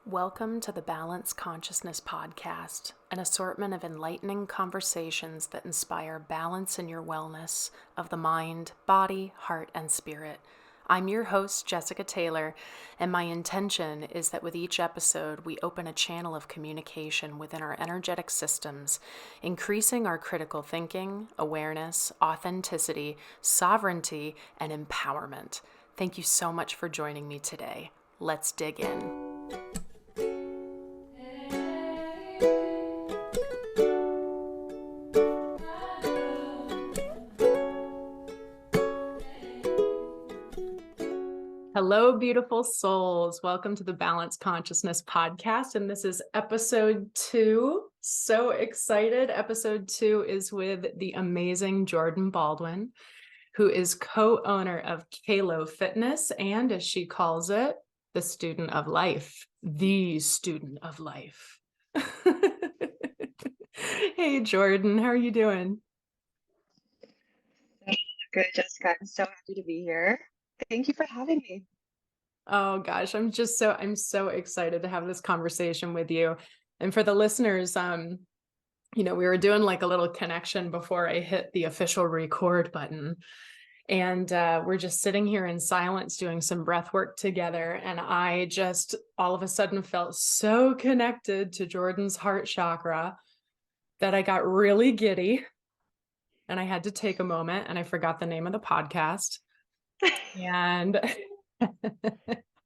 Welcome to the Balance Consciousness Podcast, an assortment of enlightening conversations that inspire balance in your wellness of the mind, body, heart, and spirit. I'm your host, Jessica Taylor, and my intention is that with each episode, we open a channel of communication within our energetic systems, increasing our critical thinking, awareness, authenticity, sovereignty, and empowerment. Thank you so much for joining me today. Let's dig in. Hello, beautiful souls. Welcome to the Balance Consciousness Podcast. And this is episode 2. So excited. Episode 2 is with the amazing Jourdan Baldwin, who is co-owner of KALO Fitness. And as she calls it, the student of life, the student of life. Hey, Jourdan, how are you doing? Good, Jessica. I'm so happy to be here. Thank you for having me. Oh gosh, I'm so excited to have this conversation with you. And for the listeners, we were doing like a little connection before I hit the official record button. And we're just sitting here in silence doing some breath work together. And I just all of a sudden felt so connected to Jourdan's heart chakra that I got really giddy. And I had to take a moment, and I forgot the name of the podcast. And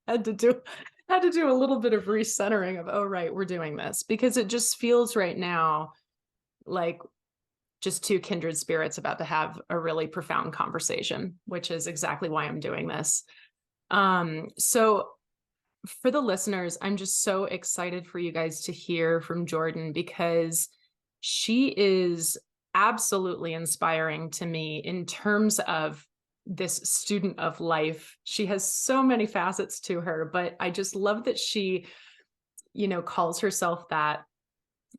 had to do a little bit of recentering of, oh, right, we're doing this, because it just feels right now like just two kindred spirits about to have a really profound conversation, which is exactly why I'm doing this. So for the listeners, I'm just so excited for you guys to hear from Jourdan, because she is absolutely inspiring to me in terms of this student of life. She has so many facets to her, but I just love that she, calls herself that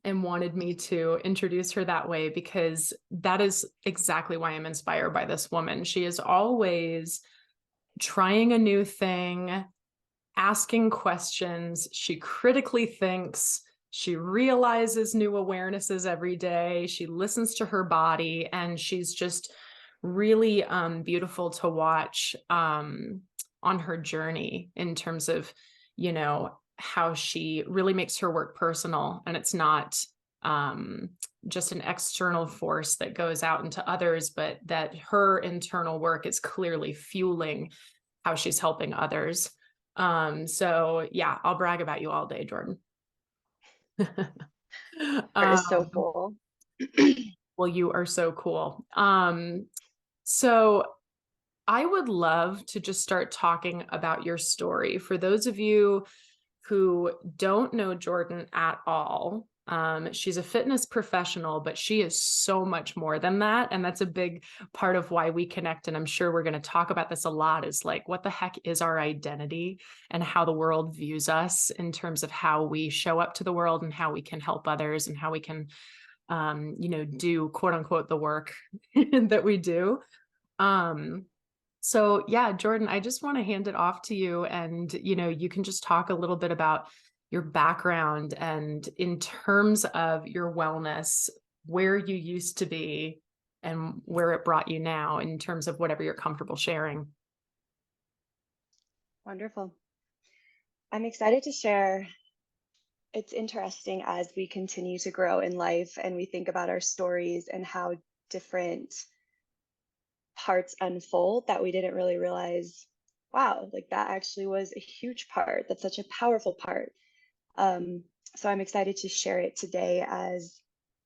and wanted me to introduce her that way, because that is exactly why I'm inspired by this woman. She is always trying a new thing, asking questions. She critically thinks. She realizes new awarenesses every day. She listens to her body, and she's just really beautiful to watch on her journey in terms of, how she really makes her work personal, and it's not just an external force that goes out into others, but that her internal work is clearly fueling how she's helping others. So yeah, I'll brag about you all day, Jourdan. Art is so um, cool. well, you are so cool. So I would love to just start talking about your story. For those of you who don't know Jourdan at all, she's a fitness professional, but she is so much more than that. And that's a big part of why we connect. And I'm sure we're going to talk about this a lot, is like, what the heck is our identity and how the world views us in terms of how we show up to the world and how we can help others and how we can, do quote unquote the work that we do. So yeah, Jourdan, I just want to hand it off to you, and you can just talk a little bit about your background and in terms of your wellness, where you used to be and where it brought you now, in terms of whatever you're comfortable sharing. Wonderful. I'm excited to share. It's interesting as we continue to grow in life and we think about our stories and how different parts unfold, that we didn't really realize, wow, like that actually was a huge part. That's such a powerful part. Um, so I'm excited to share it today, as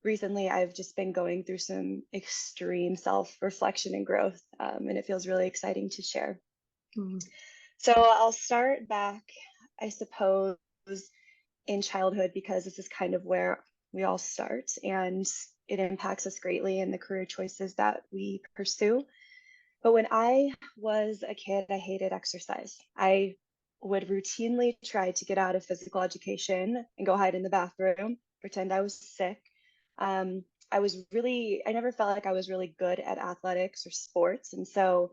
recently I've just been going through some extreme self-reflection and growth, and it feels really exciting to share. Mm. So I'll start back, I suppose, in childhood, because this is kind of where we all start, and it impacts us greatly in the career choices that we pursue. But when I was a kid, I hated exercise. I would routinely try to get out of physical education and go hide in the bathroom, pretend I was sick. I never felt like I was really good at athletics or sports. And so,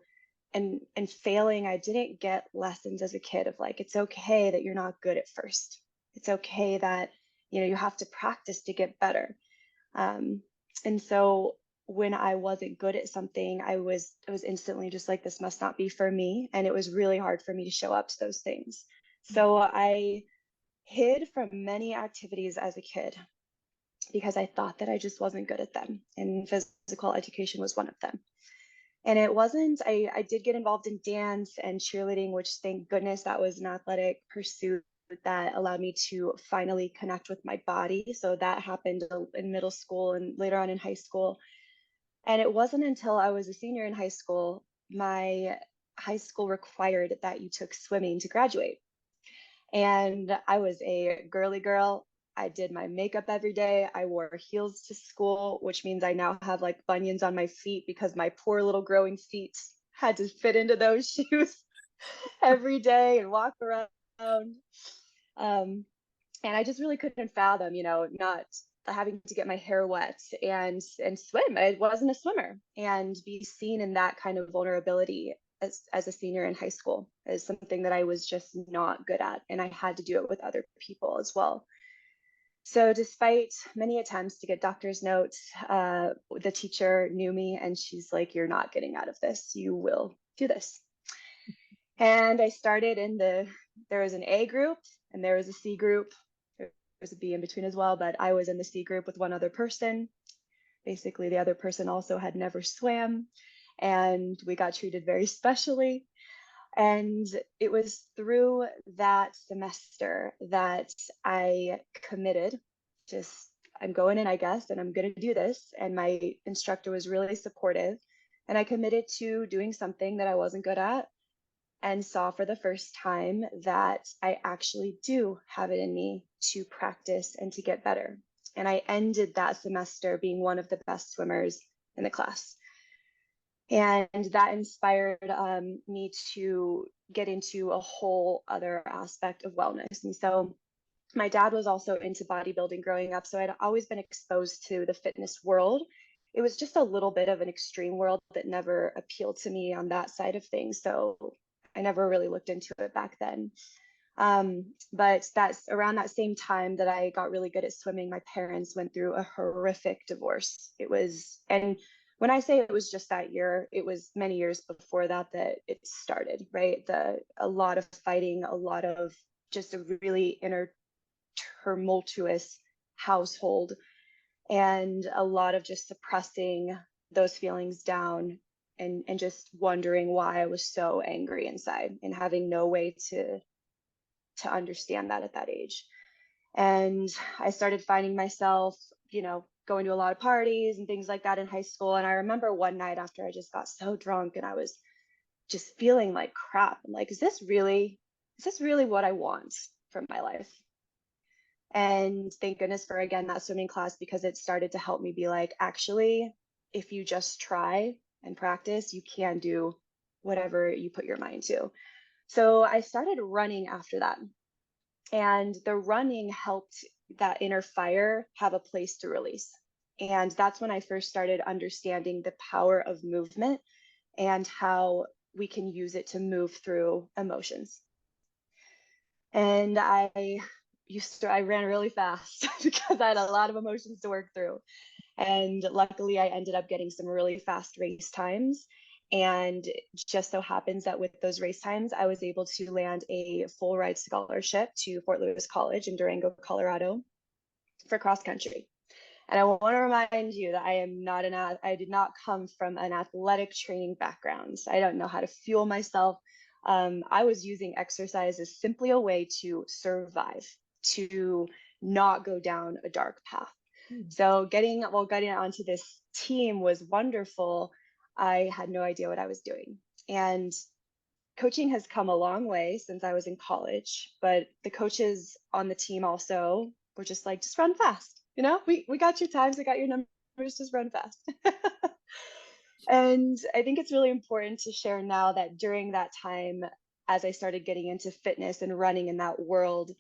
and failing, I didn't get lessons as a kid of like, it's okay that you're not good at first. It's okay that, you have to practice to get better. Um, and so when I wasn't good at something, I was instantly just like, this must not be for me. And it was really hard for me to show up to those things. So I hid from many activities as a kid because I thought that I just wasn't good at them. And physical education was one of them. And it wasn't, I did get involved in dance and cheerleading, which thank goodness that was an athletic pursuit that allowed me to finally connect with my body. So that happened in middle school and later on in high school. And it wasn't until I was a senior in high school, my high school required that you took swimming to graduate. And I was a girly girl. I did my makeup every day. I wore heels to school, which means I now have like bunions on my feet because my poor little growing feet had to fit into those shoes every day and walk around. Um, and I just really couldn't fathom, not having to get my hair wet and swim. I wasn't a swimmer, and be seen in that kind of vulnerability as a senior in high school is something that I was just not good at, and I had to do it with other people as well. So despite many attempts to get doctor's notes, the teacher knew me and she's like, "You're not getting out of this. You will do this." And I started there was an A group and there was a C group. There was a B in between as well, but I was in the C group with one other person. Basically, the other person also had never swam, and we got treated very specially. And it was through that semester that I committed, just, I'm going in, I guess, and I'm going to do this. And my instructor was really supportive. And I committed to doing something that I wasn't good at, and saw for the first time that I actually do have it in me to practice and to get better. And I ended that semester being one of the best swimmers in the class. And that inspired me to get into a whole other aspect of wellness. And so my dad was also into bodybuilding growing up. So I'd always been exposed to the fitness world. It was just a little bit of an extreme world that never appealed to me on that side of things. So I never really looked into it back then. But that's around that same time that I got really good at swimming. My parents went through a horrific divorce. And when I say it was just that year, it was many years before that it started, right? A lot of fighting, a lot of just a really inner tumultuous household, and a lot of just suppressing those feelings down, and just wondering why I was so angry inside and having no way to understand that at that age. And I started finding myself, going to a lot of parties and things like that in high school. And I remember one night after I just got so drunk and I was just feeling like crap. I'm like, is this really what I want from my life? And thank goodness for, again, that swimming class, because it started to help me be like, actually, if you just try and practice, you can do whatever you put your mind to. So I started running after that. And the running helped that inner fire have a place to release. And that's when I first started understanding the power of movement and how we can use it to move through emotions. And I ran really fast because I had a lot of emotions to work through. And luckily, I ended up getting some really fast race times. And just so happens that with those race times, I was able to land a full ride scholarship to Fort Lewis College in Durango, Colorado for cross country. And I want to remind you that I did not come from an athletic training background. I don't know how to fuel myself. I was using exercise as simply a way to survive, to not go down a dark path. So getting onto this team was wonderful. I had no idea what I was doing. And coaching has come a long way since I was in college, but the coaches on the team also were just like, just run fast. We got your times, we got your numbers, just run fast. And I think it's really important to share now that during that time, as I started getting into fitness and running in that world,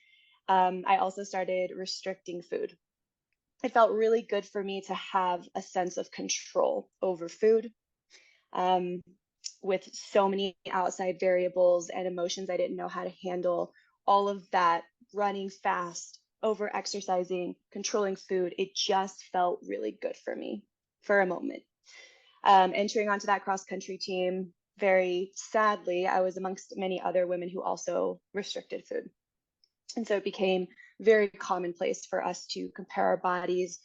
I also started restricting food. It felt really good for me to have a sense of control over food. With so many outside variables and emotions I didn't know how to handle, all of that running fast, over exercising, controlling food. It just felt really good for me for a moment. Entering onto that cross country team, very sadly, I was amongst many other women who also restricted food. And so it became very commonplace for us to compare our bodies,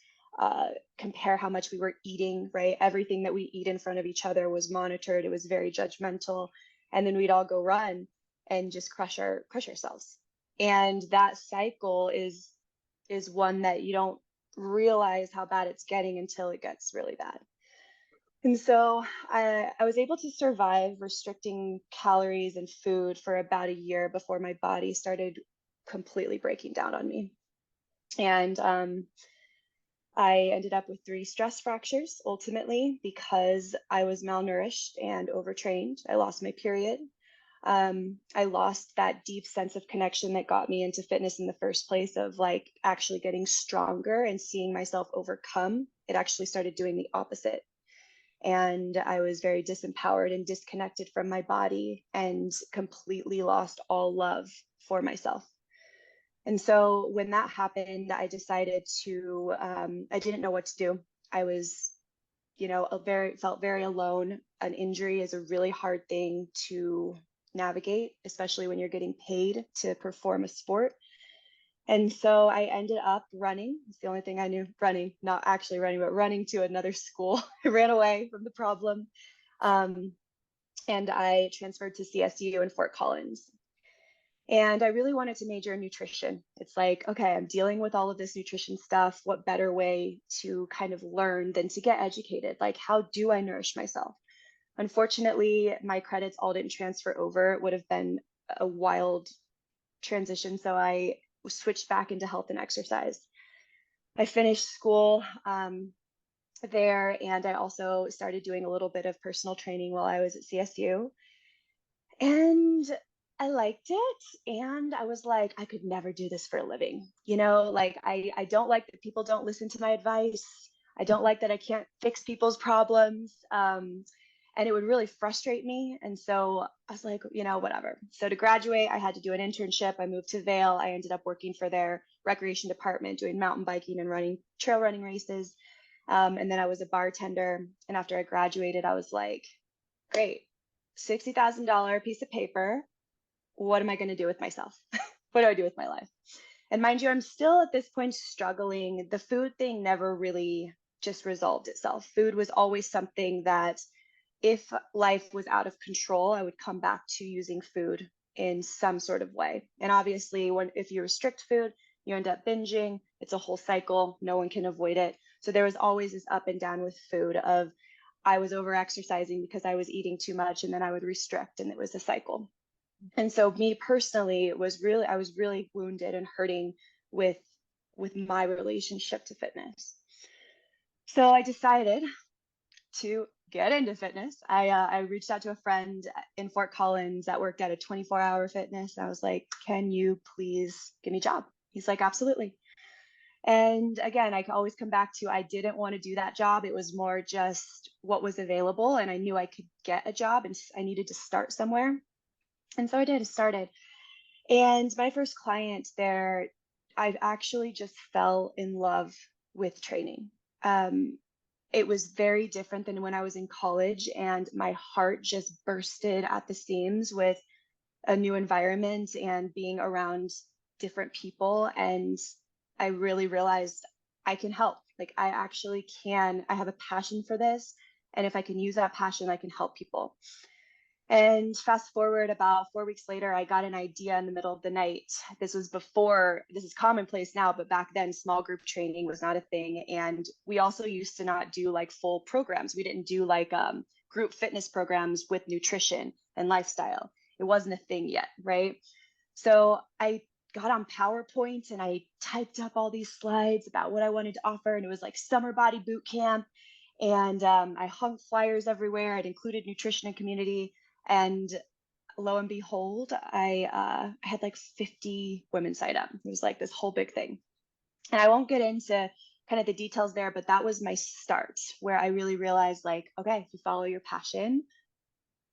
compare how much we were eating, right? Everything that we eat in front of each other was monitored. It was very judgmental. And then we'd all go run and just crush ourselves. And that cycle is one that you don't realize how bad it's getting until it gets really bad. And so I was able to survive restricting calories and food for about a year before my body started completely breaking down on me. And I ended up with 3 stress fractures ultimately because I was malnourished and overtrained. I lost my period. I lost that deep sense of connection that got me into fitness in the first place, of like actually getting stronger and seeing myself overcome. It actually started doing the opposite. And I was very disempowered and disconnected from my body and completely lost all love for myself. And so when that happened, I decided to, I didn't know what to do. I was, felt very alone. An injury is a really hard thing to navigate, especially when you're getting paid to perform a sport. And so I ended up running. It's the only thing I knew, running, not actually running, but running to another school. I ran away from the problem. And I transferred to CSU in Fort Collins. And I really wanted to major in nutrition. It's like, okay, I'm dealing with all of this nutrition stuff. What better way to kind of learn than to get educated? Like, how do I nourish myself? Unfortunately, my credits all didn't transfer over. It would have been a wild transition. So I switched back into health and exercise. I finished school there, and I also started doing a little bit of personal training while I was at CSU. And I liked it. And I was like, I could never do this for a living. Like I don't like that people don't listen to my advice. I don't like that I can't fix people's problems. And it would really frustrate me. And so I was like, whatever. So to graduate, I had to do an internship. I moved to Vail. I ended up working for their recreation department, doing mountain biking and running, trail running races. And then I was a bartender. And after I graduated, I was like, great, $60,000 piece of paper. What am I going to do with myself? What do I do with my life? And mind you, I'm still at this point struggling. The food thing never really just resolved itself. Food was always something that, if life was out of control, I would come back to using food in some sort of way. And obviously, if you restrict food, you end up binging. It's a whole cycle. No one can avoid it. So there was always this up and down with food of, I was over exercising because I was eating too much, and then I would restrict, and it was a cycle. And so me personally, I was really wounded and hurting with my relationship to fitness. So I decided to get into fitness. I reached out to a friend in Fort Collins that worked at a 24-hour fitness. I was like, can you please give me a job? He's like, absolutely. And again, I can always come back to, I didn't want to do that job. It was more just what was available. And I knew I could get a job, and I needed to start somewhere. And so I did. I started. And my first client there, I actually just fell in love with training. It was very different than when I was in college, and my heart just bursted at the seams with a new environment and being around different people. And I really realized I can help. Like, I actually can. I have a passion for this. And if I can use that passion, I can help people. And fast forward about 4 weeks later, I got an idea in the middle of the night. This is commonplace now, but back then small group training was not a thing. And we also used to not do like full programs. We didn't do like group fitness programs with nutrition and lifestyle. It wasn't a thing yet, right? So I got on PowerPoint and I typed up all these slides about what I wanted to offer. And it was like summer body boot camp. And I hung flyers everywhere. I'd included nutrition and community. And lo and behold, I had like 50 women sign up. It was like this whole big thing. And I won't get into kind of the details there, but that was my start, where I really realized, like, okay, if you follow your passion,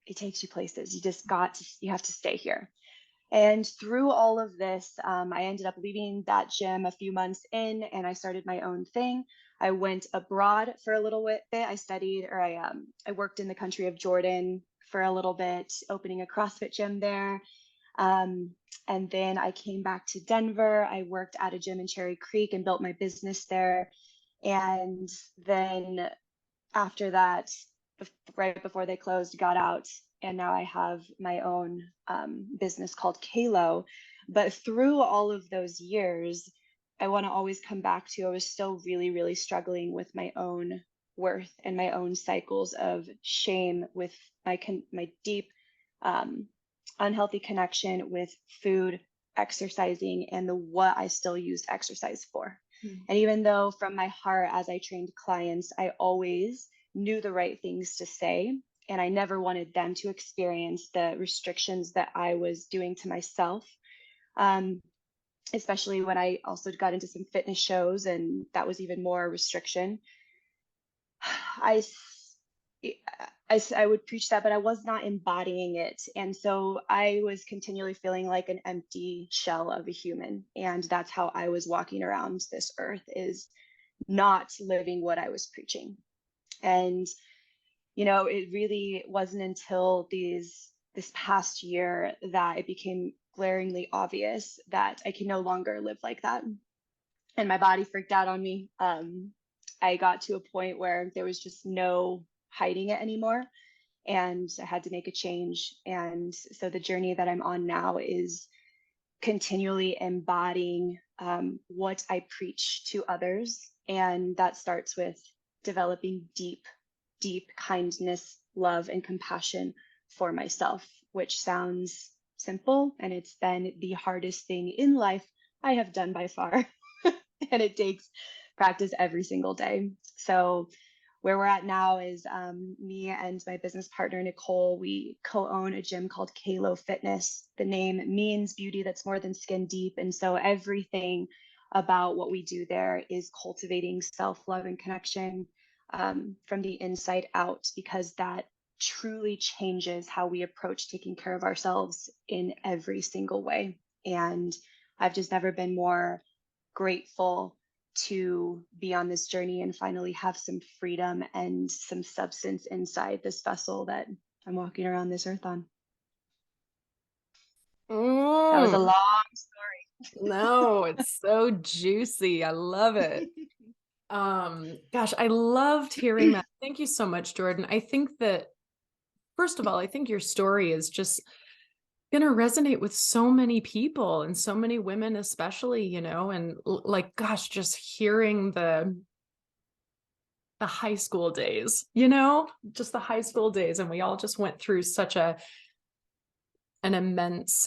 it takes you places. You have to stay here. And through all of this, I ended up leaving that gym a few months in, and I started my own thing. I went abroad for a little bit. I studied, or I worked in the country of Jordan for a little bit, opening a CrossFit gym there. Um, and then I came back to Denver. I worked at a gym in Cherry Creek and built my business there. And then after that, right before they closed, got out, and now I have my own business called KALO. But through all of those years, I want to always come back to I was still really, really struggling with my own worth and my own cycles of shame with my deep um, unhealthy connection with food, exercising, and the what I still used exercise for. And even though from my heart, as I trained clients, I always knew the right things to say, and I never wanted them to experience the restrictions that I was doing to myself. Um, Especially when I also got into some fitness shows, and that was even more restriction. I, I would preach that, but I was not embodying it. And so I was continually feeling like an empty shell of a human. And that's how I was walking around this earth, is not living what I was preaching. And, it really wasn't until this past year that it became glaringly obvious that I can no longer live like that. And my body freaked out on me. I got to a point where there was just no hiding it anymore, and I had to make a change. And so the journey that I'm on now is continually embodying what I preach to others. And that starts with developing deep, deep kindness, love, and compassion for myself, which sounds simple. And it's been the hardest thing in life I have done by far. And it takes practice every single day. So where we're at now is me and my business partner, Nicole, we co-own a gym called KALO Fitness. The name means beauty that's more than skin deep. And so everything about what we do there is cultivating self-love and connection from the inside out, because that truly changes how we approach taking care of ourselves in every single way. And I've just never been more grateful to be on this journey and finally have some freedom and some substance inside this vessel that I'm walking around this earth on. That was a Mm, long story. no, it's so juicy. I love it. Gosh, I loved hearing that. Thank you so much, Jourdan. I think that, first of all, I think your story is just going to resonate with so many people, and so many women, especially, and like, gosh, just hearing the high school days, just the high school days. And we all just went through such an immense,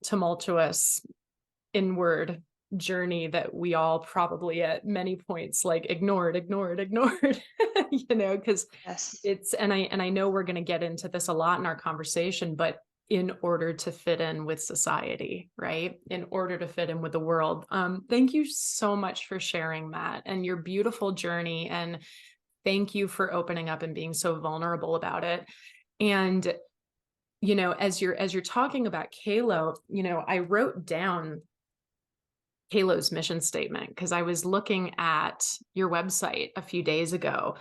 tumultuous inward journey that we all probably at many points like ignored, because Yes. and I know we're going to get into this a lot in our conversation, but in order to fit in with society, right? In order to fit in with the world. Thank you so much for sharing that and your beautiful journey. And thank you for opening up and being so vulnerable about it. And, as you're talking about KALO, I wrote down KALO's mission statement because I was looking at your website a few days ago,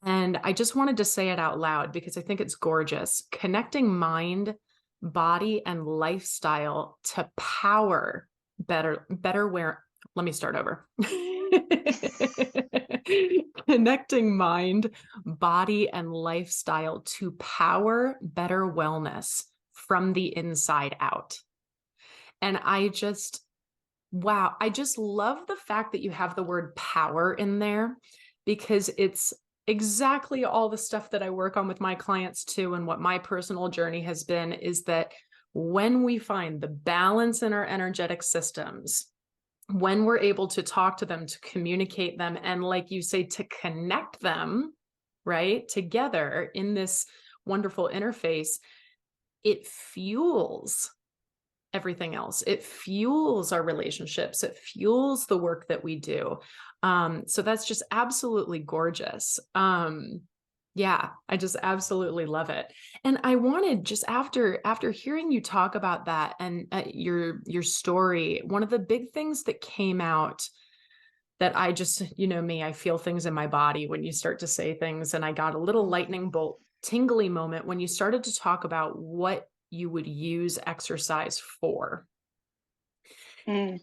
and I just wanted to say it out loud because I think it's gorgeous. Connecting mind, body, and lifestyle to power better where. Let me start over. Connecting mind, body, and lifestyle to power better wellness from the inside out. And wow, I just love the fact that you have the word power in there, because it's exactly all the stuff that I work on with my clients too. And what my personal journey has been is that when we find the balance in our energetic systems, when we're able to talk to them, to communicate them, and like you say, to connect them, right, together in this wonderful interface, it fuels everything else. It fuels our relationships. It fuels the work that we do. So that's just absolutely gorgeous. Yeah, I just absolutely love it. And I wanted just after hearing you talk about that and your story, one of the big things that came out that I just, me, I feel things in my body when you start to say things, and I got a little lightning bolt tingly moment when you started to talk about what you would use exercise for. Mm,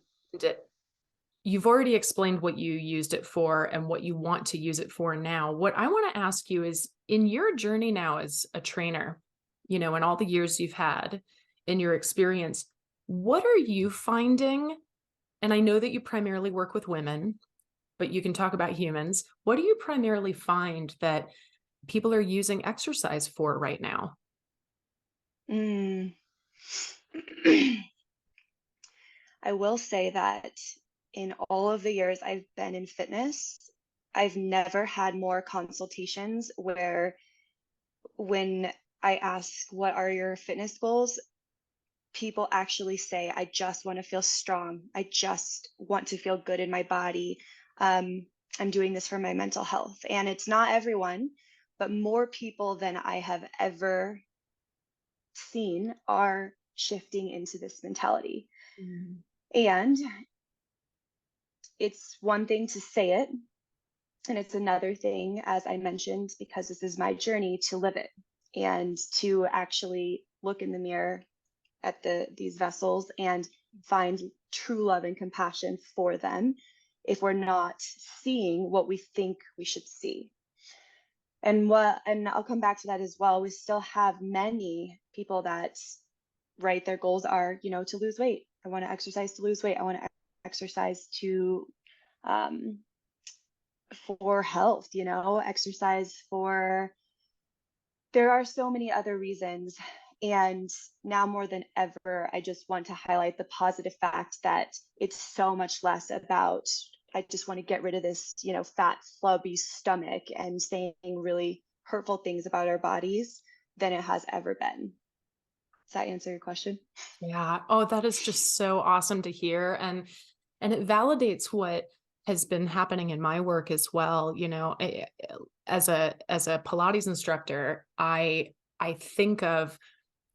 You've already explained what you used it for and what you want to use it for now. What I want to ask you is, in your journey now as a trainer, in all the years you've had in your experience, what are you finding? And I know that you primarily work with women, but you can talk about humans. What do you primarily find that people are using exercise for right now? mm. I will say that in all of the years I've been in fitness, I've never had more consultations where when I ask, what are your fitness goals? People actually say, I just want to feel strong. I just want to feel good in my body. Um, I'm doing this for my mental health. And it's not everyone, but more people than I have ever seen are shifting into this mentality. Mhm. And it's one thing to say it, and it's another thing, as I mentioned, because this is my journey, to live it and to actually look in the mirror at these vessels and find true love and compassion for them if we're not seeing what we think we should see. And I'll come back to that as well. We still have many people that, right, their goals are, to lose weight. I want to exercise to lose weight. I want to exercise to um, for health, exercise for, there are so many other reasons. And now more than ever, I just want to highlight the positive fact that it's so much less about, I just want to get rid of this, fat, flubby stomach and saying really hurtful things about our bodies than it has ever been. Does that answer your question? Yeah. Oh, that is just so awesome to hear. And it validates what has been happening in my work as well. As a Pilates instructor, I think of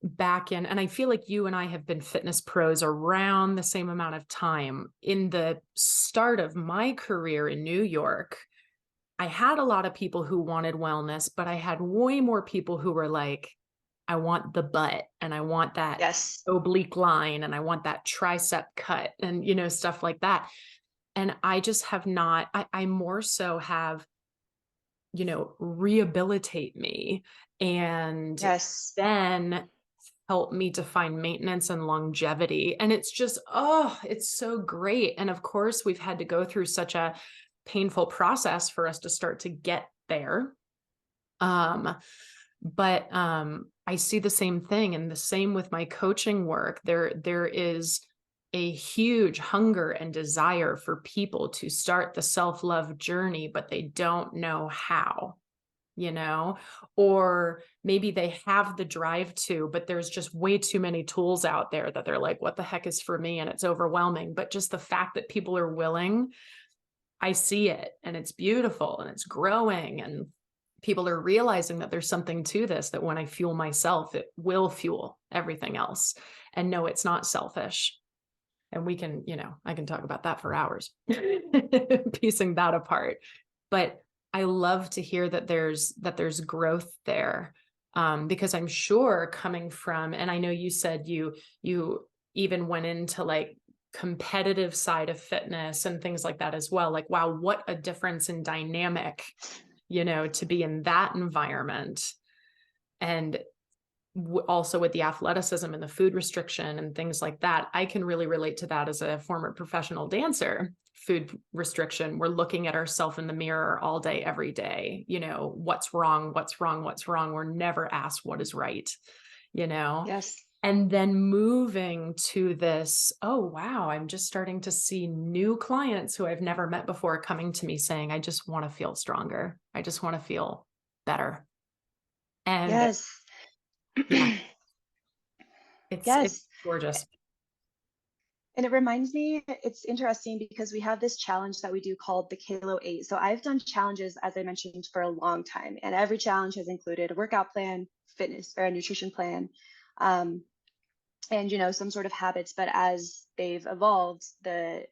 back in, and I feel like you and I have been fitness pros around the same amount of time. In the start of my career in New York, I had a lot of people who wanted wellness, but I had way more people who were like, I want the butt and I want that Yes. oblique line and I want that tricep cut and, stuff like that. And I just have not, I more so have, rehabilitate me and Yes. then help me to find maintenance and longevity. And it's just, oh, it's so great. And of course, we've had to go through such a painful process for us to start to get there. Um, but I see the same thing, and the same with my coaching work. There is a huge hunger and desire for people to start the self-love journey, but they don't know how, you know, or maybe they have the drive to, but there's just way too many tools out there that they're like, what the heck is for me? And it's overwhelming. But just the fact that people are willing, I see it, and it's beautiful and it's growing, and people are realizing that there's something to this, that when I fuel myself, it will fuel everything else. And no, it's not selfish. And we can, I can talk about that for hours, piecing that apart. But I love to hear that there's growth there. Because I'm sure coming from, and I know you said you even went into like competitive side of fitness and things like that as well. Like, wow, what a difference in dynamic, to be in that environment. And also with the athleticism and the food restriction and things like that, I can really relate to that as a former professional dancer. Food restriction, we're looking at ourselves in the mirror all day, every day. What's wrong? What's wrong? What's wrong? We're never asked what is right, you know? Yes. And then moving to this, oh, wow, I'm just starting to see new clients who I've never met before coming to me saying, I just want to feel stronger. I just want to feel better. And Yes. yeah, it's Yes. gorgeous. And it reminds me, it's interesting because we have this challenge that we do called the KALO 8. So I've done challenges, as I mentioned, for a long time. And every challenge has included a workout plan, fitness or a nutrition plan, um, and some sort of habits. But as they've evolved, the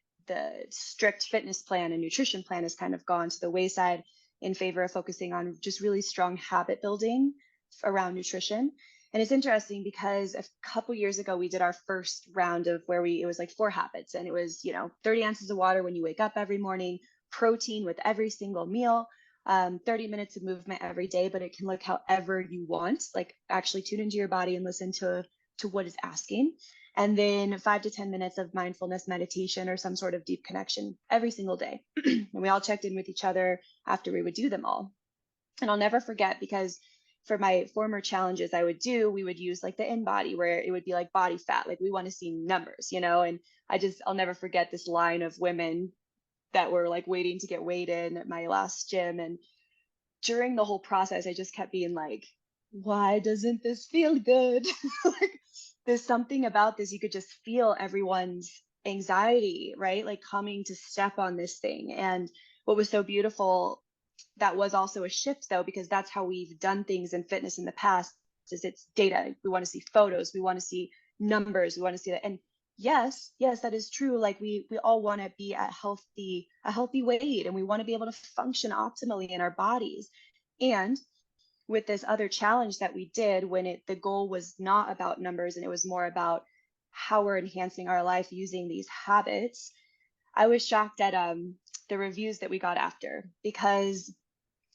strict fitness plan and nutrition plan has kind of gone to the wayside in favor of focusing on just really strong habit building around nutrition. And it's interesting because a couple years ago, we did our first round of where it was like 4 habits. And it was, 30 ounces of water when you wake up every morning, protein with every single meal, 30 minutes of movement every day, but it can look however you want, like actually tune into your body and listen to what it's asking. And then 5 to 10 minutes of mindfulness meditation or some sort of deep connection every single day. And we all checked in with each other after we would do them all. And I'll never forget because for my former challenges we would use like the InBody where it would be like body fat, like we want to see numbers, and I'll never forget this line of women that were like waiting to get weighed in at my last gym. And during the whole process, I just kept being like, why doesn't this feel good? Like, there's something about this. You could just feel everyone's anxiety, right? Like coming to step on this thing. And what was so beautiful, that was also a shift though, because that's how we've done things in fitness in the past, is it's data. We want to see photos. We want to see numbers. We want to see that. And yes, that is true. Like we all want to be at a healthy weight, and we want to be able to function optimally in our bodies. And with this other challenge that we did, when the goal was not about numbers and it was more about how we're enhancing our life using these habits, I was shocked at the reviews that we got after, because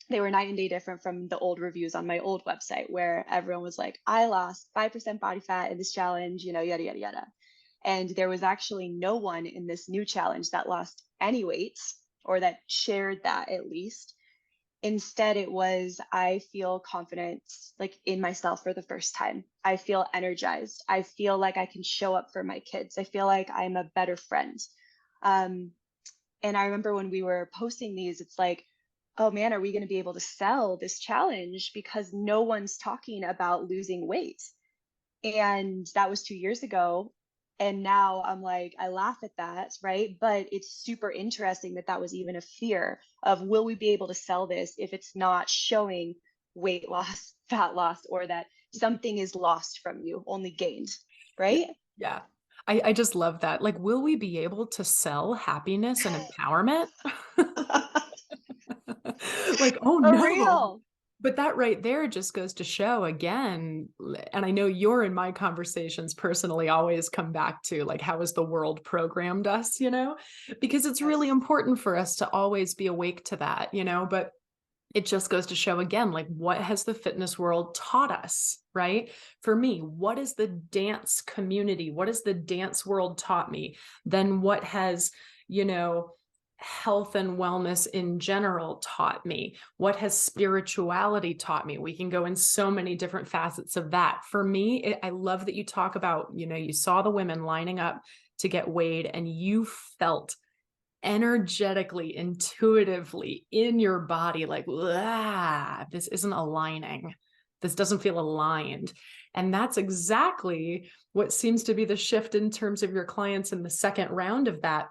they were night and day different from the old reviews on my old website, where everyone was like, I lost 5% body fat in this challenge, yada, yada, yada. And there was actually no one in this new challenge that lost any weight, or that shared that at least. Instead, it was, I feel confident, like in myself for the first time. I feel energized. I feel like I can show up for my kids. I feel like I'm a better friend. Um, and I remember when we were posting these, it's like, oh man, are we going to be able to sell this challenge? Because no one's talking about losing weight. And that was 2 years ago. And now I'm like, I laugh at that, right? But it's super interesting that was even a fear of, will we be able to sell this if it's not showing weight loss, fat loss, or that something is lost from you, only gained, right? Yeah. I just love that. Like, will we be able to sell happiness and empowerment? Like, oh For no. real. But that right there just goes to show again, and I know you're in my conversations personally always come back to like, how has the world programmed us, because it's really Yes. important for us to always be awake to that, but it just goes to show again, like, what has the fitness world taught us, right? For me, what is the dance community? What has the dance world taught me? Then what has, health and wellness in general taught me? What has spirituality taught me? We can go in so many different facets of that. For me, I love that you talk about, you saw the women lining up to get weighed and you felt energetically, intuitively in your body, like, this isn't aligning. This doesn't feel aligned. And that's exactly what seems to be the shift in terms of your clients in the second round of that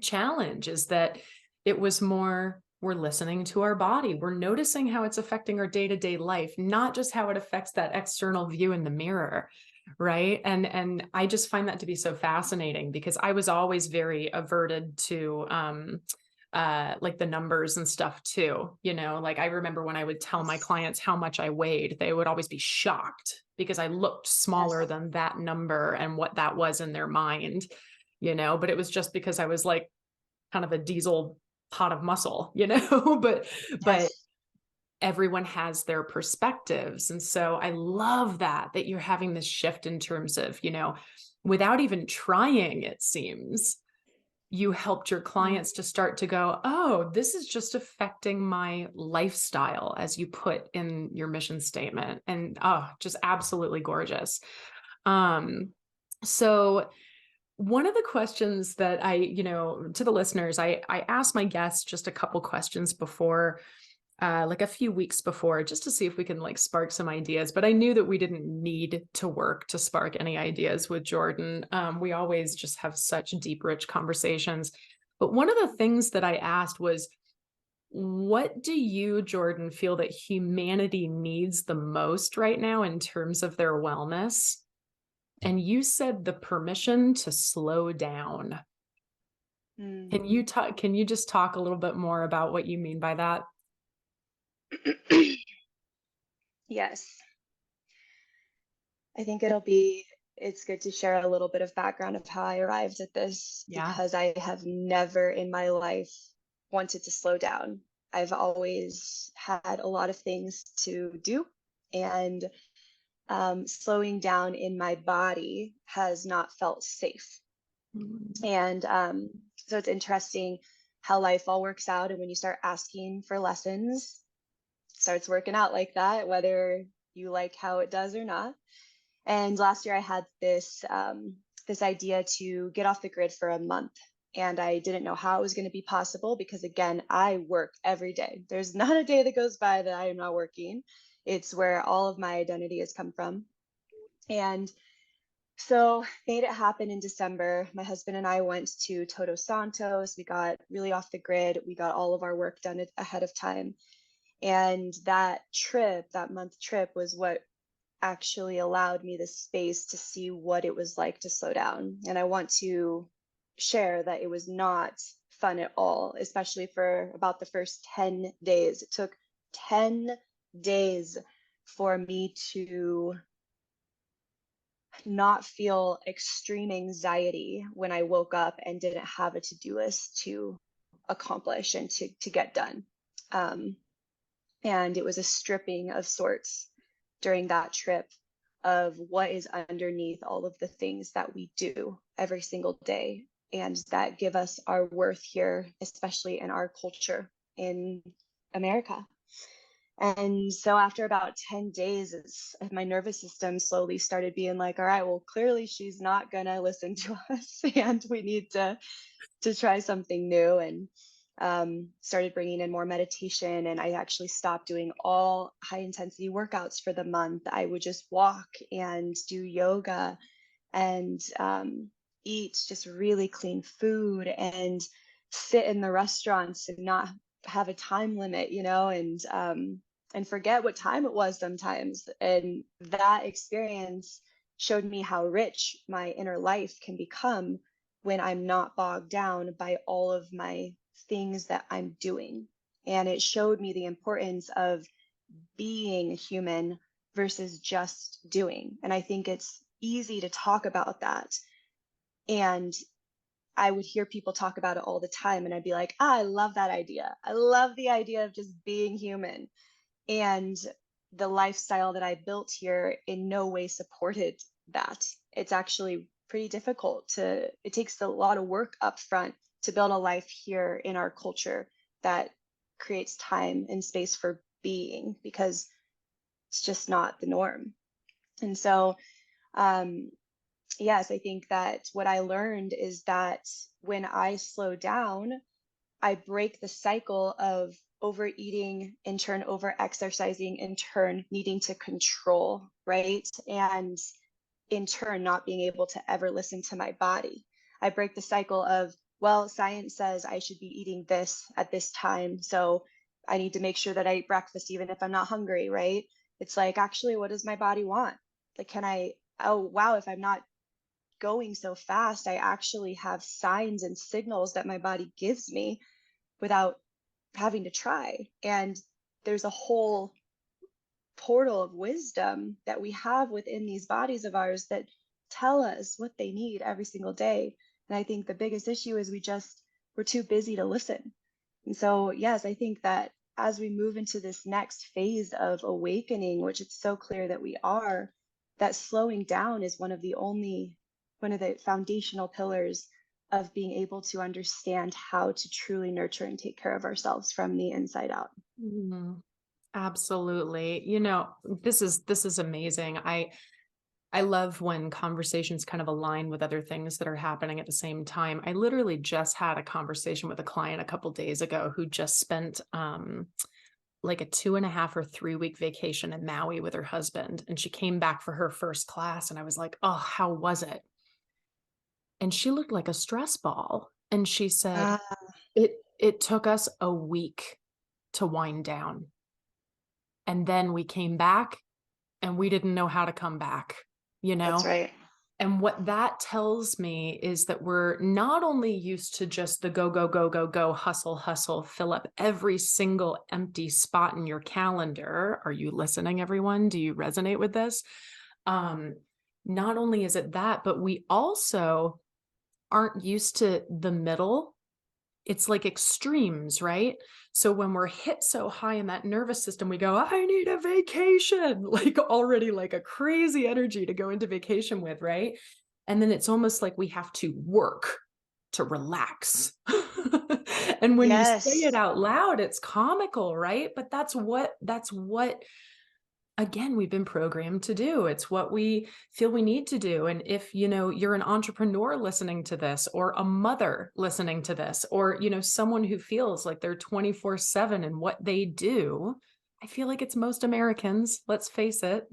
challenge, is that it was more, we're listening to our body. We're noticing how it's affecting our day-to-day life, not just how it affects that external view in the mirror. Right. And I just find that to be so fascinating, because I was always very averted to like the numbers and stuff too. Like, I remember when I would tell my Yes. clients how much I weighed, they would always be shocked because I looked smaller Yes. than that number and what that was in their mind, but it was just because I was like kind of a diesel pot of muscle, but Yes. everyone has their perspectives. And so I love that you're having this shift in terms of, without even trying, it seems you helped your Mm. clients to start to go, oh, this is just affecting my lifestyle, as you put in your mission statement. And oh, just absolutely gorgeous. So one of the questions that to the listeners, I ask my guests just a couple questions before like a few weeks before, just to see if we can like spark some ideas. But I knew that we didn't need to work to spark any ideas with Jordan. We always just have such deep, rich conversations. But one of the things that I asked was, what do you, Jordan, feel that humanity needs the most right now in terms of their wellness? And you said the permission to slow down. Mm. Can you just talk a little bit more about what you mean by that? Yes, I think it's good to share a little bit of background of how I arrived at this Yeah. because I have never in my life wanted to slow down. I've always had a lot of things to do, and slowing down in my body has not felt safe. Mm. And so it's interesting how life all works out. And when you start asking for lessons, it starts working out like that, whether you like how it does or not. And last year I had this idea to get off the grid for a month. And I didn't know how it was going to be possible because, again, I work every day. There's not a day that goes by that I am not working. It's where all of my identity has come from. And so made it happen in December. My husband and I went to Todos Santos. We got really off the grid. We got all of our work done ahead of time. And that trip, that month trip, was what actually allowed me the space to see what it was like to slow down. And I want to share that it was not fun at all, especially for about the first 10 days. It took 10 days for me to not feel extreme anxiety when I woke up and didn't have a to-do list to accomplish and to get done. Um, and it was a stripping of sorts during that trip of what is underneath all of the things that we do every single day and that give us our worth here, especially in our culture in America. And so after about 10 days, my nervous system slowly started being like, all right, well, clearly she's not going to listen to us and we need to try something new. And started bringing in more meditation. And I actually stopped doing all high intensity workouts for the month. I would just walk and do yoga and eat just really clean food and sit in the restaurants and not have a time limit, and forget what time it was sometimes. And that experience showed me how rich my inner life can become when I'm not bogged down by all of my things that I'm doing. And it showed me the importance of being human versus just doing. And I think it's easy to talk about that. And I would hear people talk about it all the time. And I'd be like, I love that idea. I love the idea of just being human. And the lifestyle that I built here in no way supported that. It's actually pretty difficult it takes a lot of work up front to build a life here in our culture that creates time and space for being because it's just not the norm. And so, yes, I think that what I learned is that when I slow down, I break the cycle of overeating, in turn, over exercising, in turn, needing to control, right? And in turn, not being able to ever listen to my body. I break the cycle of, well, science says I should be eating this at this time. So I need to make sure that I eat breakfast even if I'm not hungry, right? It's like, actually, what does my body want? Like, oh, wow, if I'm not going so fast, I actually have signs and signals that my body gives me without having to try. And there's a whole portal of wisdom that we have within these bodies of ours that tell us what they need every single day. And I think the biggest issue is we're too busy to listen. And so, yes, I think that as we move into this next phase of awakening, which it's so clear that we are, that slowing down is one of the foundational pillars of being able to understand how to truly nurture and take care of ourselves from the inside out. Mhm. Absolutely. This is amazing. I love when conversations kind of align with other things that are happening at the same time. I literally just had a conversation with a client a couple days ago who just spent like a 2.5 or 3 week vacation in Maui with her husband. And she came back for her first class. And I was like, oh, how was it? And she looked like a stress ball. And she said, Ah, it took us a week to wind down. And then we came back and we didn't know how to come back, you that's know? right. And what that tells me is that we're not only used to just the go, go, go, go, go, hustle, hustle, fill up every single empty spot in your calendar. Are you listening, everyone? Do you resonate with this? Um, Not only is it that, but we also aren't used to the middle. It's like extremes, right? So when we're hit so high in that nervous system, we go, I need a vacation, like already like a crazy energy to go into vacation with, right? And then it's almost like we have to work to relax. And when you say it Yes. out loud, it's comical, right? But that's what again we've been programmed to do. It's what we feel we need to do. And if you're an entrepreneur listening to this, or a mother listening to this, or someone who feels like they're 24/7 in what they do, I feel like it's most Americans, let's face it.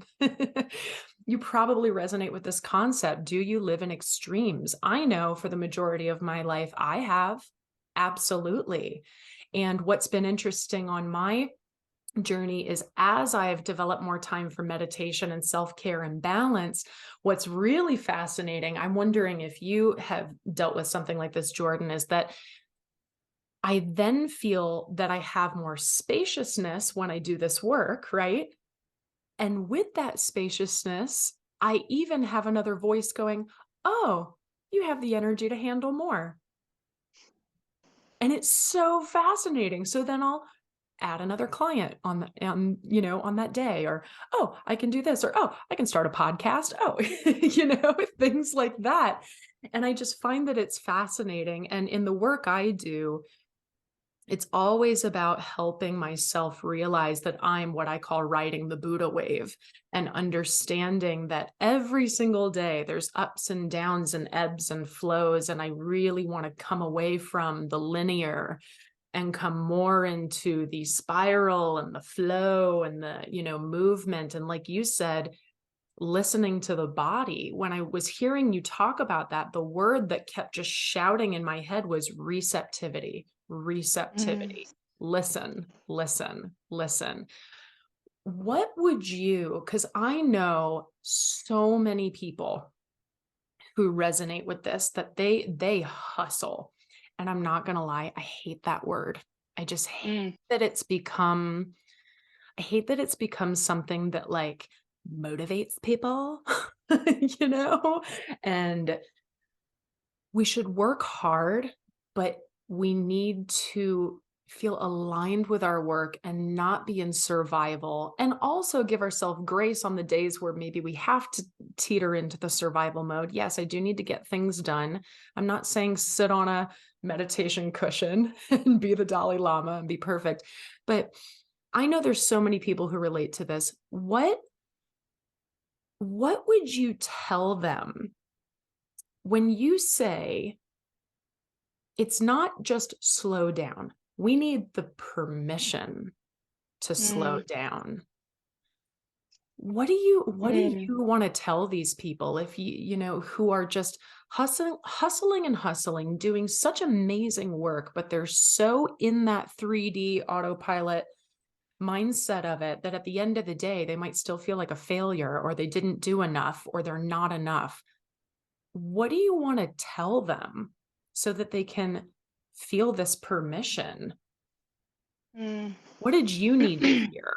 You probably resonate with this concept. Do you live in extremes? I know for the majority of my life I have. Absolutely. And what's been interesting on my journey is, as I have developed more time for meditation and self-care and balance, what's really fascinating, I'm wondering if you have dealt with something like this, Jourdan, is that I then feel that I have more spaciousness when I do this work, right? And with that spaciousness, I even have another voice going, oh, you have the energy to handle more. And it's so fascinating. So then I'll add another client on on that day, or, oh, I can do this, or, oh, I can start a podcast. Oh, things like that. And I just find that it's fascinating. And in the work I do, it's always about helping myself realize that I'm what I call riding the Buddha wave, and understanding that every single day there's ups and downs and ebbs and flows. And I really want to come away from the linear and come more into the spiral and the flow and the, movement. And like you said, listening to the body. When I was hearing you talk about that, the word that kept just shouting in my head was receptivity, Mm. receptivity. Listen, listen, listen. What would you, because I know so many people who resonate with this, that they hustle. And I'm not going to lie, I hate that word. I just hate Mm. that it's become I hate that it's become something that like motivates people, you know? And we should work hard, but we need to feel aligned with our work and not be in survival, and also give ourselves grace on the days where maybe we have to teeter into the survival mode. Yes, I do need to get things done. I'm not saying sit on a meditation cushion and be the Dalai Lama and be perfect, but I know there's so many people who relate to this. What would you tell them when you say, it's not just slow down. We need the permission to slow Mm. down. What do you Mm. want to tell these people, if who are just hustling and hustling, doing such amazing work, but they're so in that 3D autopilot mindset of it, that at the end of the day, they might still feel like a failure, or they didn't do enough, or they're not enough. What do you want to tell them so that they can feel this permission? Mm. What did you need to hear?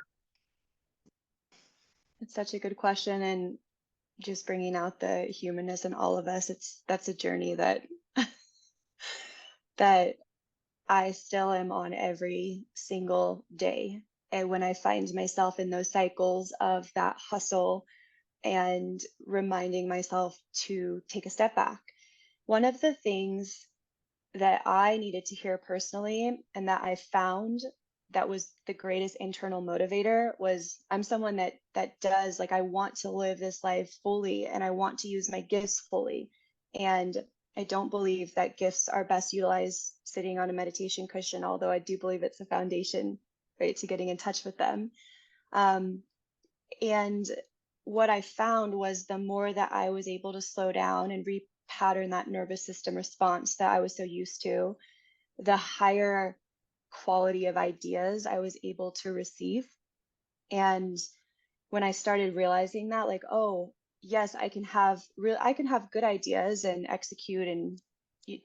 It's such a good question, and just bringing out the humanness in all of us. That's a journey that I still am on every single day. And when I find myself in those cycles of that hustle, and reminding myself to take a step back. One of the things that I needed to hear personally, and that I found that was the greatest internal motivator, was I'm someone that does, like, I want to live this life fully, and I want to use my gifts fully. And I don't believe that gifts are best utilized sitting on a meditation cushion, although I do believe it's a foundation. right, to getting in touch with them. Um, and what I found was the more that I was able to slow down and repattern that nervous system response that I was so used to, the higher quality of ideas I was able to receive. And when I started realizing that, like, oh, yes, I can have good ideas and execute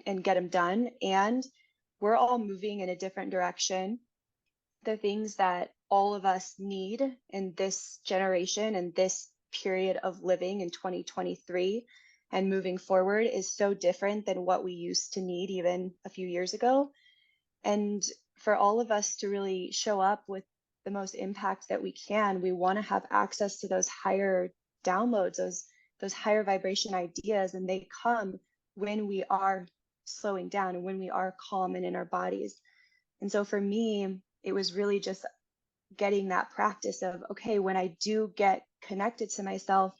and get them done. And we're all moving in a different direction. The things that all of us need in this generation and this period of living in 2023 and moving forward is so different than what we used to need even a few years ago. And for all of us to really show up with the most impact that we can, we want to have access to those higher downloads, those higher vibration ideas, and they come when we are slowing down and when we are calm and in our bodies. And so for me, it was really just getting that practice of, okay, when I do get connected to myself,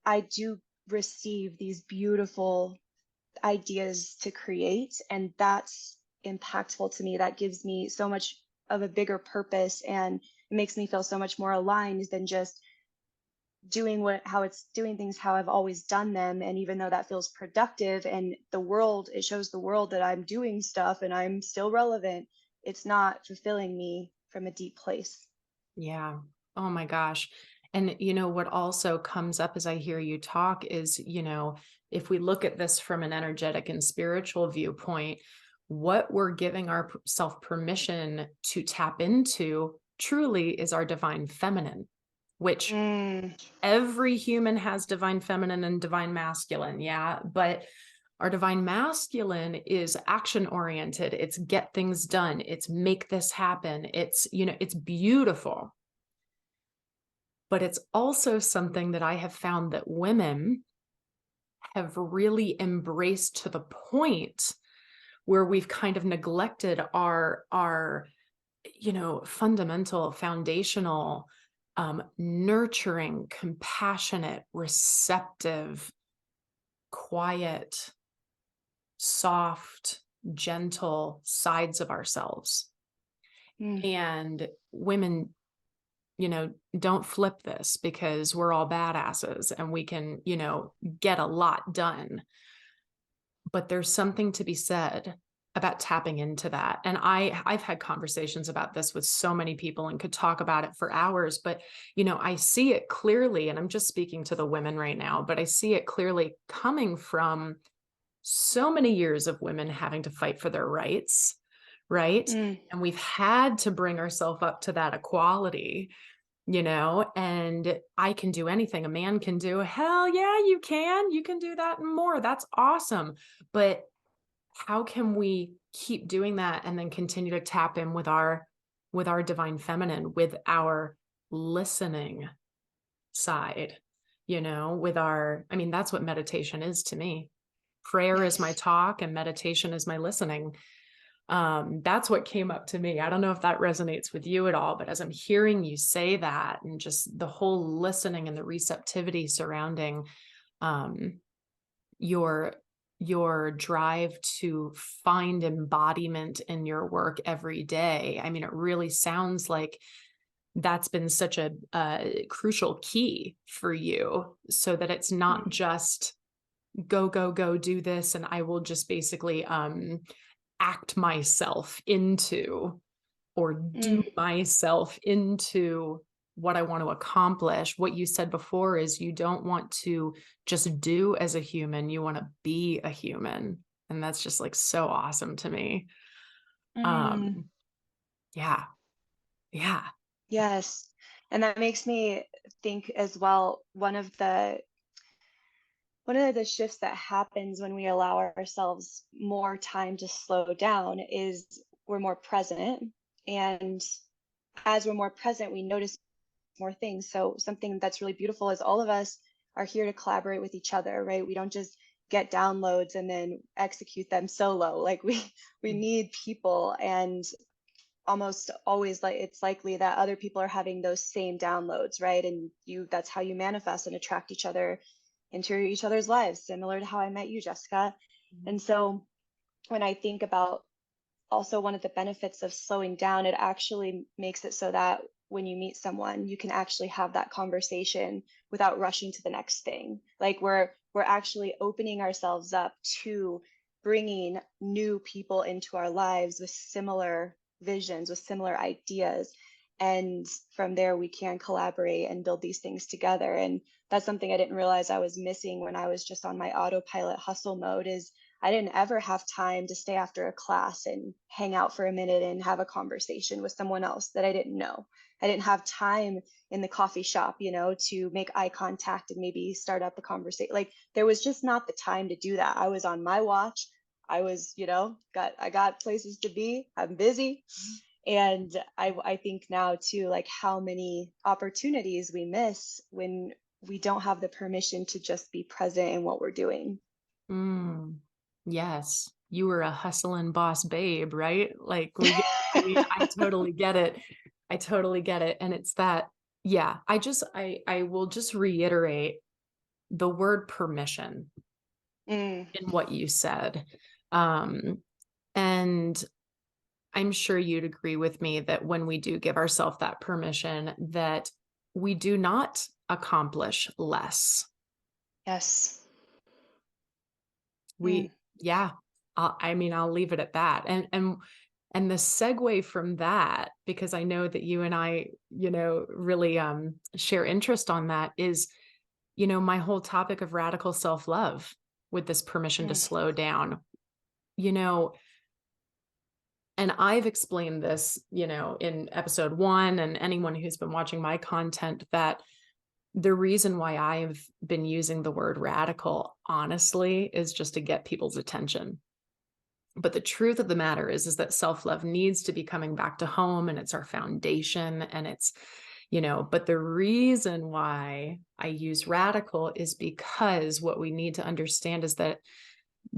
I do receive these beautiful ideas to create. And that's impactful to me. That gives me so much of a bigger purpose, and it makes me feel so much more aligned than just doing things how I've always done them. And even though that feels productive and it shows the world that I'm doing stuff and I'm still relevant, it's not fulfilling me from a deep place. Yeah. Oh my gosh. And what also comes up as I hear you talk is, if we look at this from an energetic and spiritual viewpoint, what we're giving ourself permission to tap into truly is our divine feminine, which Mm, every human has divine feminine and divine masculine. Yeah. But our divine masculine is action oriented. It's get things done. It's make this happen. It's beautiful. But it's also something that I have found that women have really embraced to the point where we've kind of neglected our fundamental, foundational, nurturing, compassionate, receptive, quiet, soft, gentle sides of ourselves. mm, And women, don't flip this because we're all badasses and we can, get a lot done. But there's something to be said about tapping into that. And I've had conversations about this with so many people and could talk about it for hours, but I see it clearly, and I'm just speaking to the women right now, but I see it clearly coming from so many years of women having to fight for their rights, right? mm, And we've had to bring ourselves up to that equality, and I can do anything a man can do. Hell yeah, you can do that and more. That's awesome. But how can we keep doing that and then continue to tap in with our divine feminine, with our listening side, that's what meditation is to me. Prayer is my yes. talk and meditation is my listening. That's what came up to me. I don't know if that resonates with you at all, but as I'm hearing you say that and just the whole listening and the receptivity surrounding um, your your drive to find embodiment in your work every day. I mean, it really sounds like that's been such a crucial key for you, so that it's not Mm, just go, go, go, do this, and I will just basically act myself into or do mm, myself into what I want to accomplish. What you said before is you don't want to just do as a human, you want to be a human. And that's just like so awesome to me. mm. Um, yeah, yeah. Yes. And that makes me think as well, one of the shifts that happens when we allow ourselves more time to slow down is we're more present. And as we're more present, we notice more things. So something that's really beautiful is all of us are here to collaborate with each other, right? We don't just get downloads and then execute them solo. Like we need people, and almost always like it's likely that other people are having those same downloads, right? And that's how you manifest and attract each other into each other's lives, similar to how I met you, Jessica. And so when I think about also one of the benefits of slowing down, it actually makes it so that when you meet someone, you can actually have that conversation without rushing to the next thing. Like we're actually opening ourselves up to bringing new people into our lives with similar visions, with similar ideas. And from there, we can collaborate and build these things together. And that's something I didn't realize I was missing when I was just on my autopilot hustle mode is I didn't ever have time to stay after a class and hang out for a minute and have a conversation with someone else that I didn't know. I didn't have time in the coffee shop, to make eye contact and maybe start up a conversation. Like there was just not the time to do that. I was on my watch. I was, I got places to be. I'm busy. And I think now too, like how many opportunities we miss when we don't have the permission to just be present in what we're doing. Mm, yes. You were a hustling boss babe, right? Like I totally get it. I totally get it. And it's that, yeah, I will just reiterate the word permission Mm, in what you said. Um, and I'm sure you'd agree with me that when we do give ourselves that permission, that we do not accomplish less. yes. Mm, We, yeah, I mean, I'll leave it at that. And the segue from that, because I know that you and I, really share interest on that is, my whole topic of radical self-love with this permission to mm, slow down, you know, and I've explained this, in episode 1 and anyone who's been watching my content that the reason why I've been using the word radical, honestly, is just to get people's attention. But the truth of the matter is that self-love needs to be coming back to home and it's our foundation and it's, but the reason why I use radical is because what we need to understand is that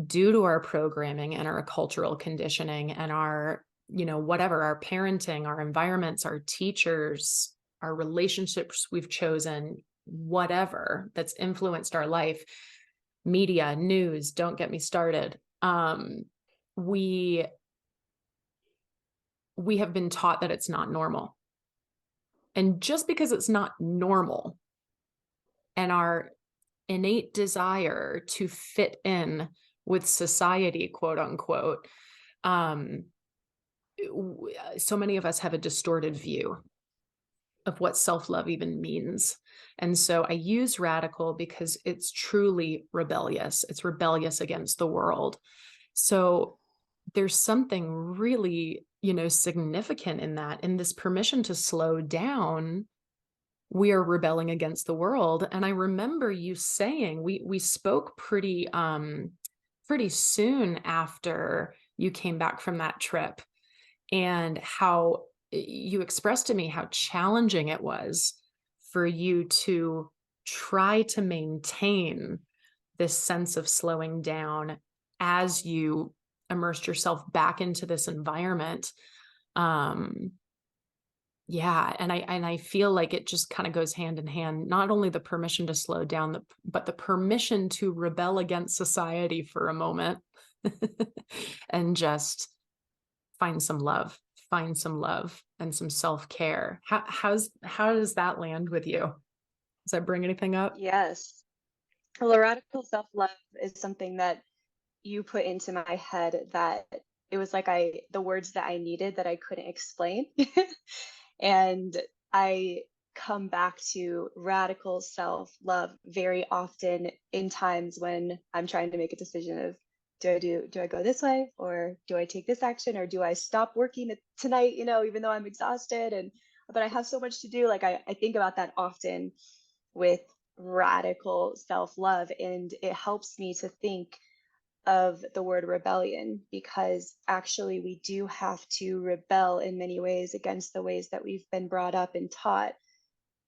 due to our programming and our cultural conditioning and our, whatever, our parenting, our environments, our teachers, our relationships we've chosen, whatever that's influenced our life, media, news, don't get me started. We we have been taught that it's not normal. And just because it's not normal and our innate desire to fit in with society, quote unquote, um, so many of us have a distorted view of what self-love even means. And so I use radical because it's truly rebellious. It's rebellious against the world. So there's something really, significant in that. In this permission to slow down, we are rebelling against the world. And I remember you saying we spoke pretty soon after you came back from that trip and how you expressed to me how challenging it was for you to try to maintain this sense of slowing down as you immersed yourself back into this environment. Um, yeah, and I feel like it just kind of goes hand in hand, not only the permission to slow down, but the permission to rebel against society for a moment and just find some love and some self-care. How does that land with you? Does that bring anything up? yes. Well, radical self-love is something that you put into my head that it was like the words that I needed that I couldn't explain. And I come back to radical self-love very often in times when I'm trying to make a decision of do I go this way or do I take this action or do I stop working tonight, even though I'm exhausted and but I have so much to do. Like I think about that often with radical self-love and it helps me to think of the word rebellion because actually we do have to rebel in many ways against the ways that we've been brought up and taught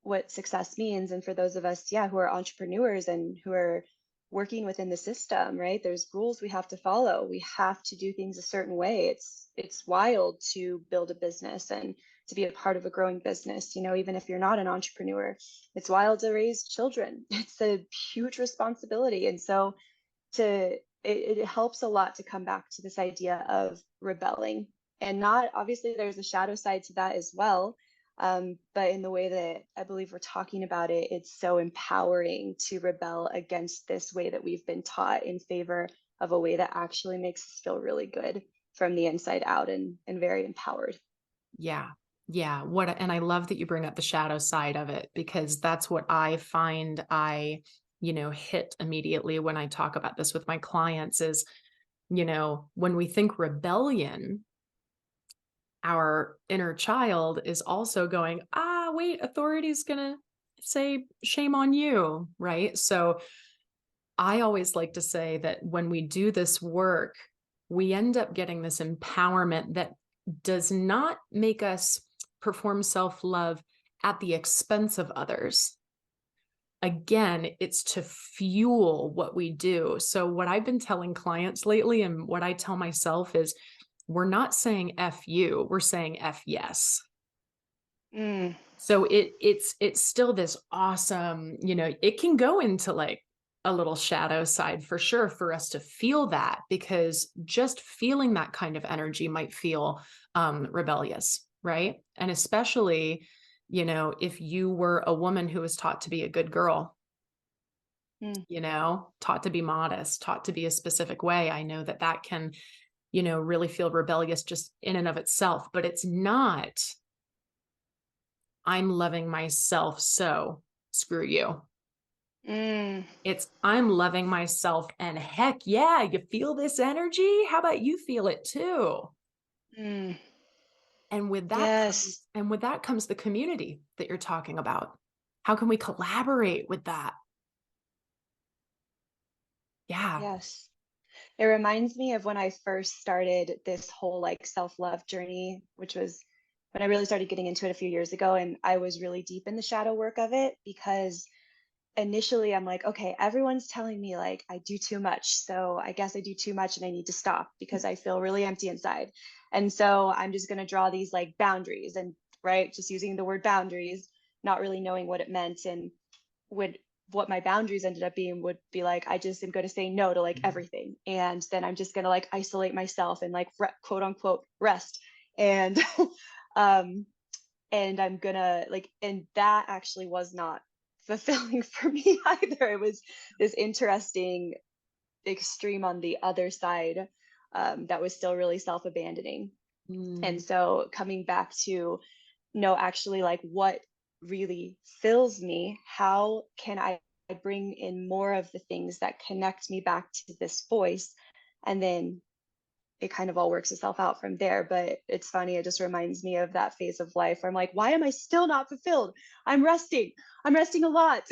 what success means. And for those of us, yeah, who are entrepreneurs and who are working within the system, right? There's rules we have to follow. We have to do things a certain way. It's wild to build a business and to be a part of a growing business, even if you're not an entrepreneur. It's wild to raise children. It's a huge responsibility. And so it helps a lot to come back to this idea of rebelling and not obviously there's a shadow side to that as well. But in the way that I believe we're talking about it, it's so empowering to rebel against this way that we've been taught in favor of a way that actually makes us feel really good from the inside out, and very empowered. Yeah. Yeah. And I love that you bring up the shadow side of it, because that's what I find hit immediately when I talk about this with my clients is, when we think rebellion, our inner child is also going, wait, authority's going to say shame on you. Right. So I always like to say that when we do this work, we end up getting this empowerment that does not make us perform self love at the expense of others. Again, it's to fuel what we do. So, what I've been telling clients lately and what I tell myself is we're not saying F you, we're saying F yes. Mm, So it's still this awesome, it can go into like a little shadow side for sure for us to feel that, because just feeling that kind of energy might feel rebellious, right? And especially, if you were a woman who was taught to be a good girl, mm, taught to be modest, taught to be a specific way, I know that that can, really feel rebellious just in and of itself, but it's not. I'm loving myself, so screw you. mm, It's I'm loving myself, and heck yeah, you feel this energy? How about you feel it too? mm. And with that Yes. comes the community that you're talking about. How can we collaborate with that? Yeah. Yes. It reminds me of when I first started this whole like self-love journey, which was when I really started getting into it a few years ago. And I was really deep in the shadow work of it because initially I'm like, okay, everyone's telling me like I do too much. So I guess I do too much and I need to stop because I feel really empty inside. And so I'm just going to draw these like boundaries and right, just using the word boundaries, not really knowing what it meant. And would what my boundaries ended up being would be like I just am going to say no to like everything, and then I'm just going to like isolate myself and like quote unquote rest, and um and I'm gonna like, and that actually was not fulfilling for me either. It was this interesting extreme on the other side, that was still really self-abandoning. And Mm, so coming back to no, actually, like what really fills me? How can I bring in more of the things that connect me back to this voice? And then it kind of all works itself out from there. But it's funny, it just reminds me of that phase of life where I'm like, why am I still not fulfilled? I'm resting. I'm resting a lot.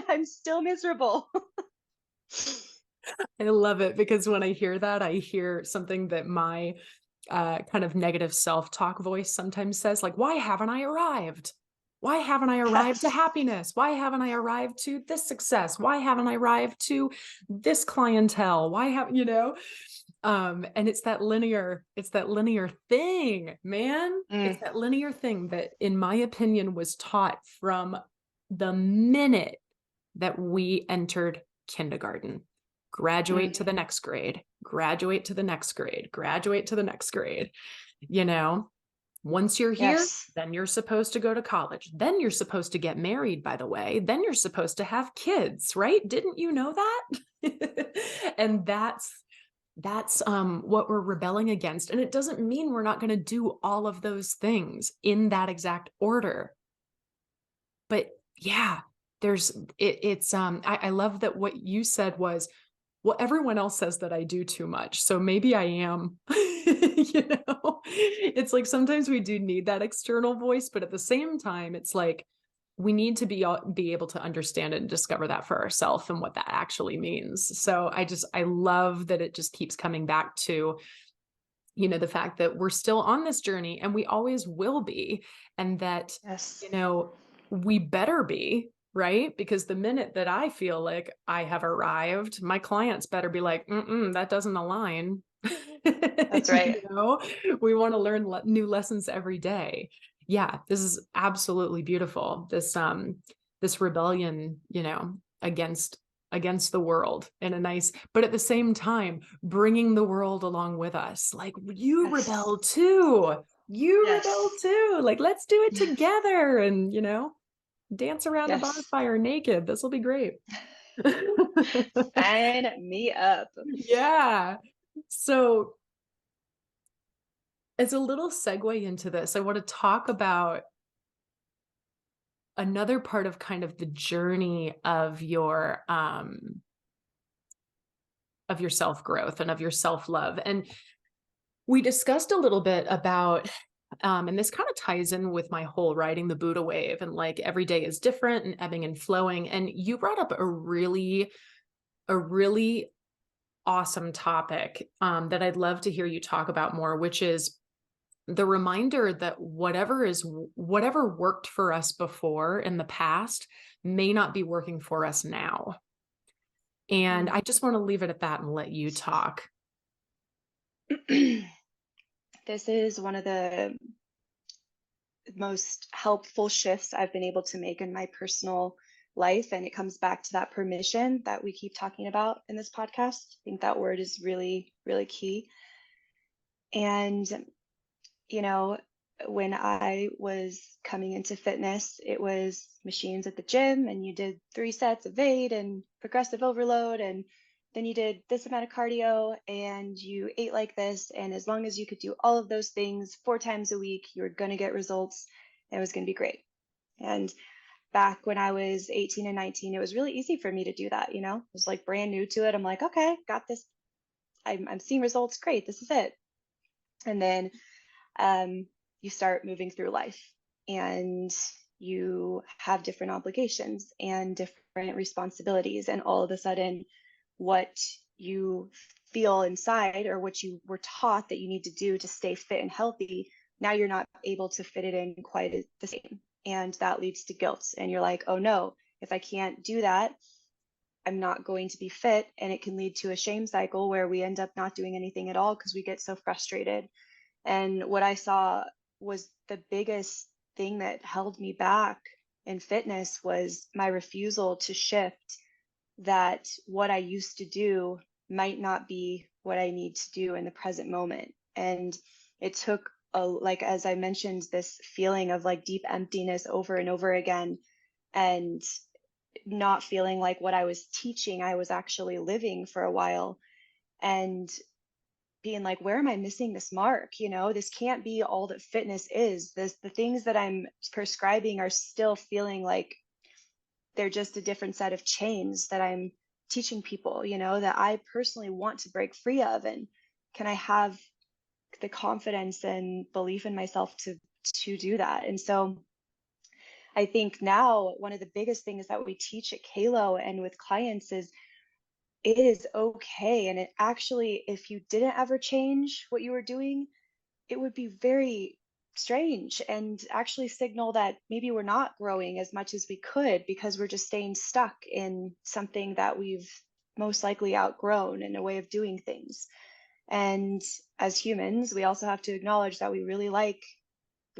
I'm still miserable. I love it, because when I hear that, I hear something that my kind of negative self-talk voice sometimes says, like, why haven't I arrived? Why haven't I arrived to Yes. happiness? Why haven't I arrived to this success? Why haven't I arrived to this clientele? Why have, and it's that linear thing, man. Mm, It's that linear thing that, in my opinion, was taught from the minute that we entered kindergarten. Graduate mm, to the next grade, graduate to the next grade, graduate to the next grade. You know, once you're here, yes. then you're supposed to go to college. Then you're supposed to get married, by the way. Then you're supposed to have kids, right? Didn't you know that? And that's what we're rebelling against. And it doesn't mean we're not going to do all of those things in that exact order. But yeah, I love that what you said was, well, everyone else says that I do too much, so maybe I am. It's like sometimes we do need that external voice, but at the same time, it's like we need to be able to understand it and discover that for ourselves and what that actually means. So I love that it just keeps coming back to, the fact that we're still on this journey and we always will be, and that, Yes. we better be, right? Because the minute that I feel like I have arrived, my clients better be like, that doesn't align. That's right. you know, we want to learn new lessons every day. Yeah, this is absolutely beautiful. This rebellion, against against the world in a nice, but at the same time, bringing the world along with us. Like, you Yes. rebel too. You rebel Yes. too. Like, let's do it Yes. together and, dance around a Yes. bonfire naked. This will be great. Sign me up. Yeah. So, as a little segue into this, I want to talk about another part of kind of the journey of your self-growth and of your self-love. And we discussed a little bit about and this kind of ties in with my whole riding the Buddha wave, and like every day is different and ebbing and flowing. And you brought up a really awesome topic that I'd love to hear you talk about more, which is the reminder that whatever worked for us before in the past may not be working for us now. And I Mm. just want to leave it at that and let you talk. This is one of the most helpful shifts I've been able to make in my personal life. And it comes back to that permission that we keep talking about in this podcast. I think that word is really, really key. And, you know, when I was coming into fitness, it was machines at the gym, and you did 3 sets of 8 and progressive overload. And then you did this amount of cardio and you ate like this. And as long as you could do all of those things 4 times a week, you were going to get results and it was going to be great. And back when I was 18 and 19, it was really easy for me to do that. It was like brand new to it. I'm like, okay, got this. I'm seeing results. Great. This is it. And then um, you start moving through life and you have different obligations and different responsibilities. And all of a sudden, what you feel inside or what you were taught that you need to do to stay fit and healthy, now you're not able to fit it in quite the same. And that leads to guilt. And you're like, oh no, if I can't do that, I'm not going to be fit. And it can lead to a shame cycle where we end up not doing anything at all because we get so frustrated. And what I saw was the biggest thing that held me back in fitness was my refusal to shift, that what I used to do might not be what I need to do in the present moment. And it took like, as I mentioned, this feeling of like deep emptiness over and over again, and not feeling like what I was teaching, I was actually living for a while, and being like, where am I missing this mark? This can't be all that fitness is. The things that I'm prescribing are still feeling like they're just a different set of chains that I'm teaching people, that I personally want to break free of. And can I have the confidence and belief in myself to do that? And so I think now one of the biggest things that we teach at KALO and with clients is it is okay. And it actually, if you didn't ever change what you were doing, it would be very strange and actually signal that maybe we're not growing as much as we could because we're just staying stuck in something that we've most likely outgrown in a way of doing things. And as humans, we also have to acknowledge that we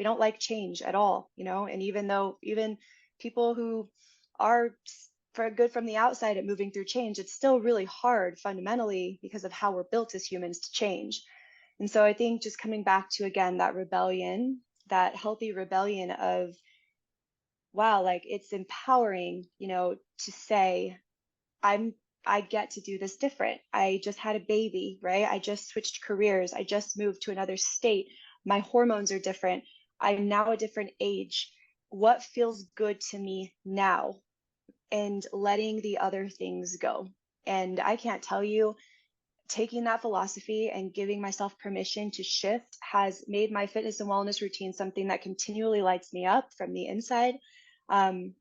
don't like change at all, and even people who are for good from the outside at moving through change, it's still really hard fundamentally because of how we're built as humans to change. And so I think just coming back to, again, that rebellion, that healthy rebellion of, wow, like it's empowering, to say, I get to do this different. I just had a baby, right? I just switched careers. I just moved to another state. My hormones are different. I'm now a different age. What feels good to me now? And letting the other things go. And I can't tell you, taking that philosophy and giving myself permission to shift has made my fitness and wellness routine something that continually lights me up from the inside. Um,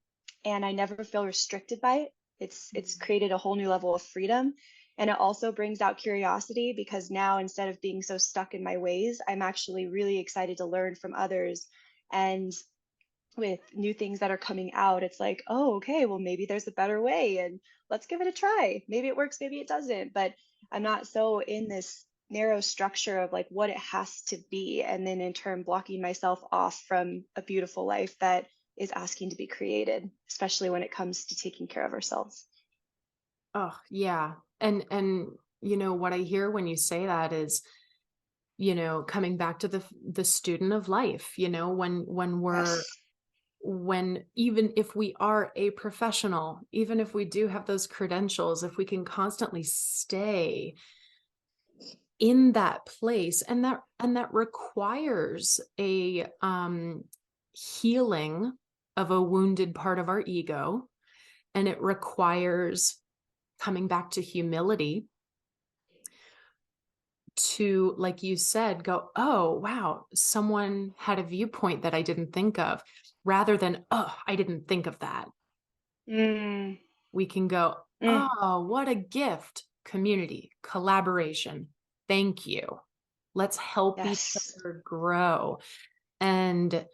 and I never feel restricted by it. It's created a whole new level of freedom. And it also brings out curiosity because now, instead of being so stuck in my ways, I'm actually really excited to learn from others. And with new things that are coming out, it's like, oh, okay, well, maybe there's a better way and let's give it a try. Maybe it works, maybe it doesn't. But I'm not so in this narrow structure of like what it has to be. And then in turn, blocking myself off from a beautiful life that is asking to be created, especially when it comes to taking care of ourselves. Oh, yeah. And what I hear when you say that is, coming back to the student of life, Yes. when even if we are a professional, even if we do have those credentials, if we can constantly stay in that place, and that requires a healing of a wounded part of our ego, and it requires coming back to humility to, like you said, go, oh, wow, someone had a viewpoint that I didn't think of, rather than, oh, I didn't think of that. Mm, We can go, mm, oh, what a gift. Community, collaboration. Thank you. Let's help each yes. other grow. And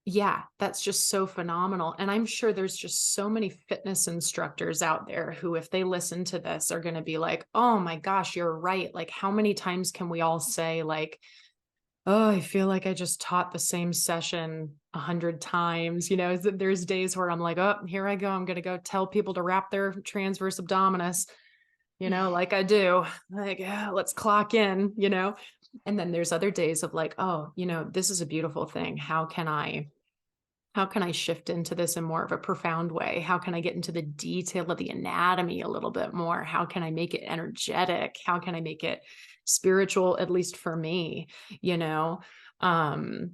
yeah, that's just so phenomenal. And I'm sure there's just so many fitness instructors out there who, if they listen to this, are going to be like, oh my gosh, you're right. Like, how many times can we all say, like, oh, I feel like I just taught the same session 100 times. There's days where I'm like, oh, here I go. I'm going to go tell people to wrap their transverse abdominis, like I do. Like, yeah, let's clock in. And then there's other days of like, oh, this is a beautiful thing. How can I shift into this in more of a profound way? How can I get into the detail of the anatomy a little bit more? How can I make it energetic? How can I make it spiritual, at least for me, you know? Um,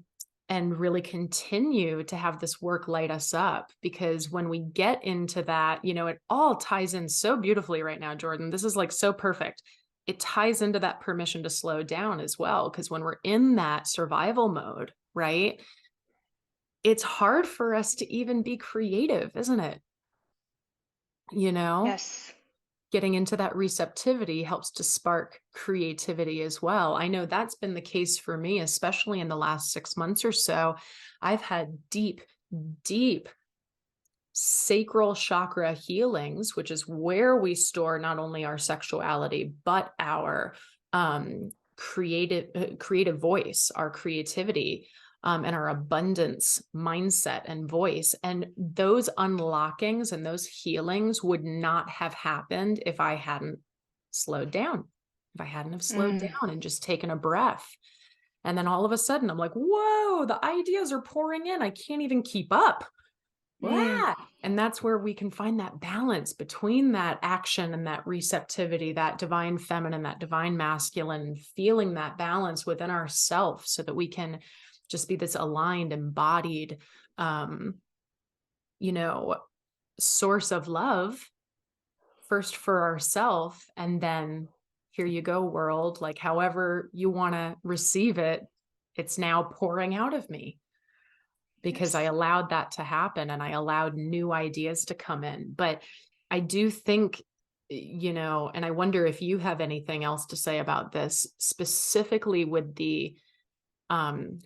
and really continue to have this work light us up, because when we get into that, it all ties in so beautifully right now, Jourdan. This is like so perfect. It ties into that permission to slow down as well. Because when we're in that survival mode, right? It's hard for us to even be creative, isn't it? You know, Yes. Getting into that receptivity helps to spark creativity as well. I know that's been the case for me, especially in the last 6 months or so. I've had deep, deep sacral chakra healings, which is where we store not only our sexuality, but our creative voice, our creativity, and our abundance mindset and voice. And those unlockings and those healings would not have happened if I hadn't slowed down, if I hadn't have slowed Mm, down and just taken a breath. And then all of a sudden I'm like, whoa, the ideas are pouring in. I can't even keep up. mm, Wow. And that's where we can find that balance between that action and that receptivity, that divine feminine, that divine masculine, and feeling that balance within ourselves so that we can just be this aligned, embodied, um, you know, source of love, first for ourselves. And then here you go, world, like however you want to receive it, it's now pouring out of me, because I yes. allowed that to happen and I allowed new ideas to come in. But I do think, and I wonder if you have anything else to say about this, specifically with the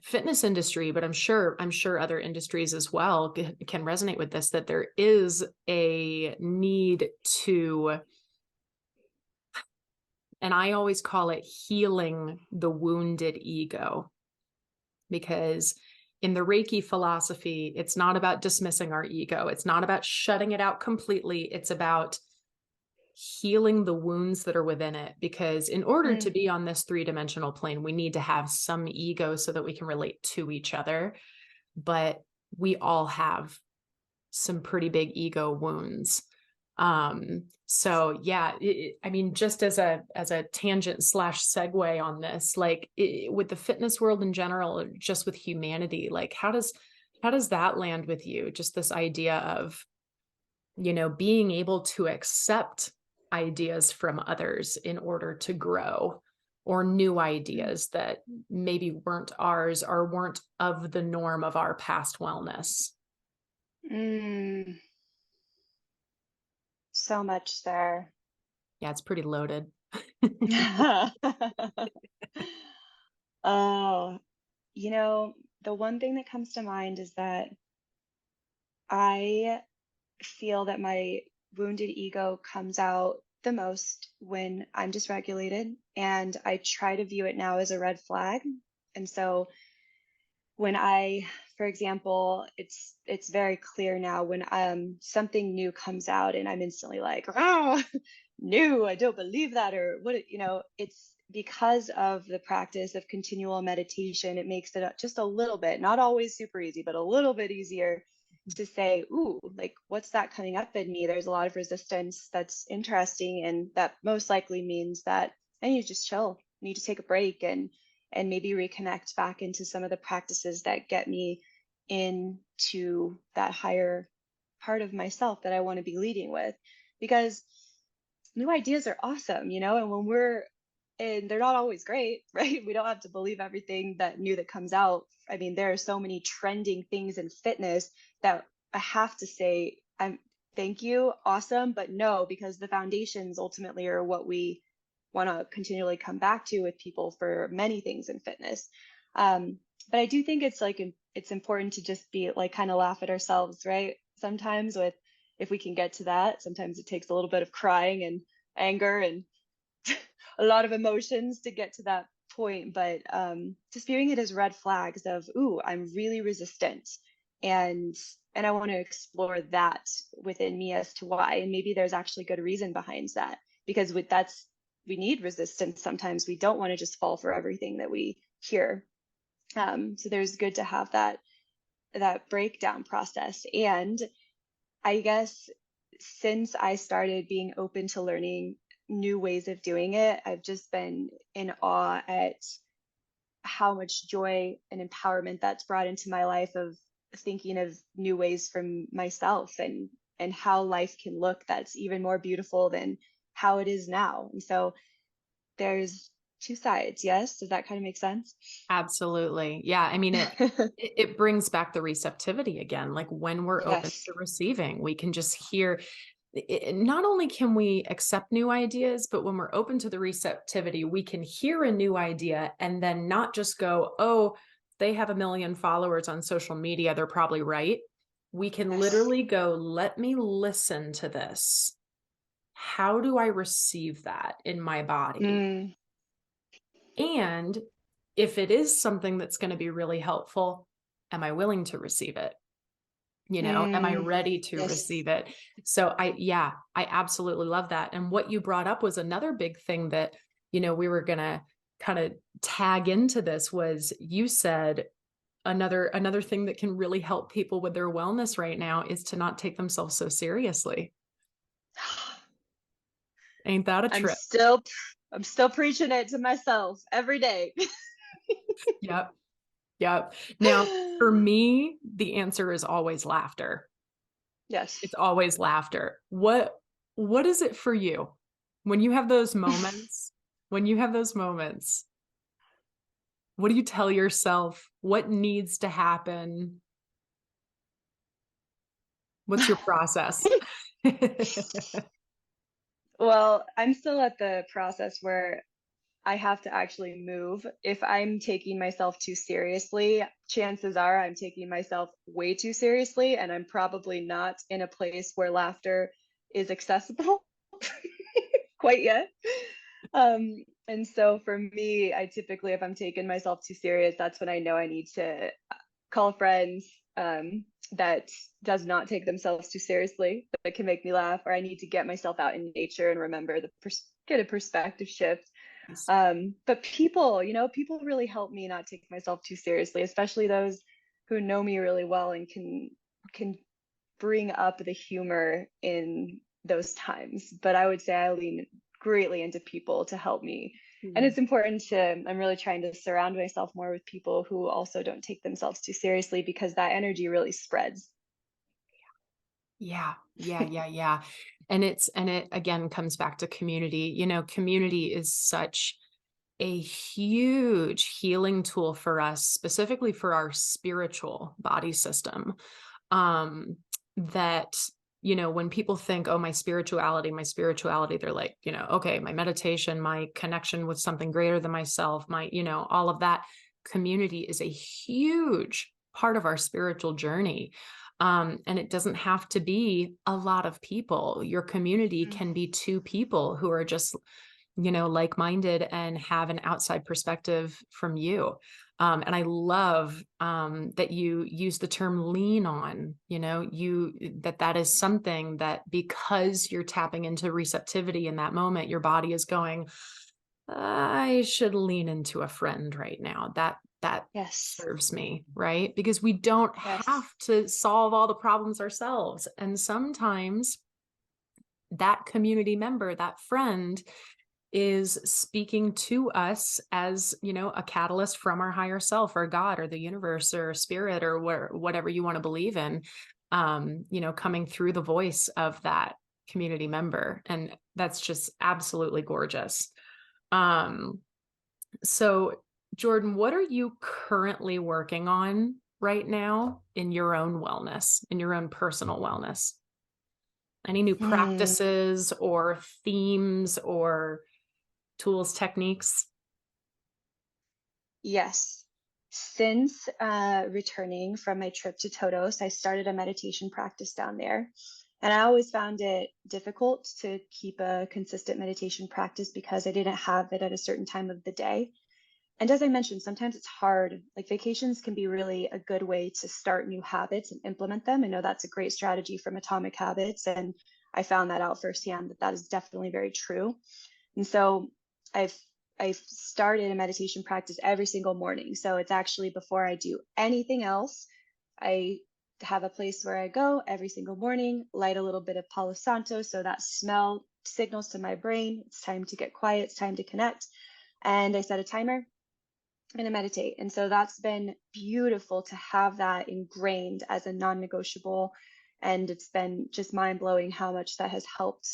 fitness industry, but I'm sure other industries as well can resonate with this, that there is a need to, and I always call it healing the wounded ego, because in the Reiki philosophy, it's not about dismissing our ego. It's not about shutting it out completely. It's about healing the wounds that are within it. Because in order to Mm, be on this three-dimensional plane, we need to have some ego so that we can relate to each other. But we all have some pretty big ego wounds. So yeah, I mean, just as a tangent slash segue on this, like with the fitness world in general, or just with humanity, like how does that land with you? Just this idea of, being able to accept ideas from others in order to grow, or new mm, ideas that maybe weren't ours or weren't of the norm of our past wellness. mm. So much there. Yeah, it's pretty loaded. Oh, the one thing that comes to mind is that I feel that my wounded ego comes out the most when I'm dysregulated, and I try to view it now as a red flag. And so when I for example, it's very clear now when something new comes out and I'm instantly like, oh, new, I don't believe that, or what, it's because of the practice of continual meditation. It makes it just a little bit, not always super easy, but a little bit easier to say, ooh, like, what's that coming up in me? There's a lot of resistance that's interesting, and that most likely means that I need to just chill, I need to take a break, and maybe reconnect back into some of the practices that get me into that higher part of myself that I want to be leading with. Because new ideas are awesome, and and they're not always great, right? We don't have to believe everything that new that comes out. I mean, there are so many trending things in fitness that I have to say, thank you, awesome, but no, because the foundations ultimately are what we want to continually come back to with people for many things in fitness. But I do think it's important to just be like, kind of laugh at ourselves, right? Sometimes with, if we can get to that, sometimes it takes a little bit of crying and anger and a lot of emotions to get to that point. But just viewing it as red flags of, ooh, I'm really resistant, and I want to explore that within me as to why, and maybe there's actually good reason behind that, because we need resistance sometimes. We don't want to just fall for everything that we hear. So there's good to have that breakdown process. And I guess since I started being open to learning new ways of doing it, I've just been in awe at how much joy and empowerment that's brought into my life, of thinking of new ways from myself, and how life can look that's even more beautiful than how it is now. And so there's two sides. Yes. Does that kind of make sense? Absolutely. Yeah. I mean, it brings back the receptivity again. Like when we're open Yes. to receiving, we can just hear. Not only can we accept new ideas, but when we're open to the receptivity, we can hear a new idea and then not just go, oh, they have 1 million followers on social media, they're probably right. We can Yes. literally go, let me listen to this. How do I receive that in my body? Mm, And if it is something that's going to be really helpful, am I willing to receive it? Am I mm, ready to yes. receive it? So I absolutely love that. And what you brought up was another big thing that, we were going to kind of tag into this. Was you said another thing that can really help people with their wellness right now is to not take themselves so seriously. Ain't that a I'm trip? still I'm still preaching it to myself every day. Yep. Yep. Now, for me, the answer is always laughter. Yes. It's always laughter. What is it for you when you have those moments? When you have those moments, what do you tell yourself? What needs to happen? What's your process? Well, I'm still at the process where I have to actually move. If I'm taking myself too seriously, chances are I'm taking myself way too seriously, and I'm probably not in a place where laughter is accessible quite yet. And so for me, I typically, if I'm taking myself too serious, that's when I know I need to call friends that does not take themselves too seriously, that can make me laugh, or I need to get myself out in nature and remember get a perspective shift. But people, people really help me not take myself too seriously, especially those who know me really well and can bring up the humor in those times. But I would say I lean greatly into people to help me. And Mm. it's important I'm really trying to surround myself more with people who also don't take themselves too seriously, because that energy really spreads. Yeah. Yeah. Yeah. Yeah. And it again comes back to community. Community is such a huge healing tool for us, specifically for our spiritual body system. Um, that, when people think, oh, my spirituality, they're like, okay, my meditation, my connection with something greater than myself, all of that. Community is a huge part of our spiritual journey. And it doesn't have to be a lot of people. Your community Mm. can be two people who are just like-minded and have an outside perspective from you. And I love that you use the term lean on, that is something that, because you're tapping into receptivity in that moment, your body is going, I should lean into a friend right now. That Yes. serves me, right? Because we don't have Yes. to solve all the problems ourselves. And sometimes that community member, that friend, is speaking to us as, a catalyst from our higher self or God or the universe or spirit or whatever you want to believe in, coming through the voice of that community member. And that's just absolutely gorgeous. Um, so Jourdan, what are you currently working on right now in your own wellness, in your own personal wellness? Any new Hmm. practices or themes or tools, techniques? Yes. Since returning from my trip to Todos, I started a meditation practice down there. And I always found it difficult to keep a consistent meditation practice because I didn't have it at a certain time of the day. And as I mentioned, sometimes it's hard. Like vacations can be really a good way to start new habits and implement them. I know that's a great strategy from Atomic Habits. And I found that out firsthand that that is definitely very true. And so I've I've started a meditation practice every single morning. So it's actually before I do anything else. I have a place where I go every single morning, light a little bit of Palo Santo so that smell signals to my brain it's time to get quiet, it's time to connect. And I set a timer and I meditate. And so that's been beautiful to have that ingrained as a non-negotiable. And it's been just mind blowing how much that has helped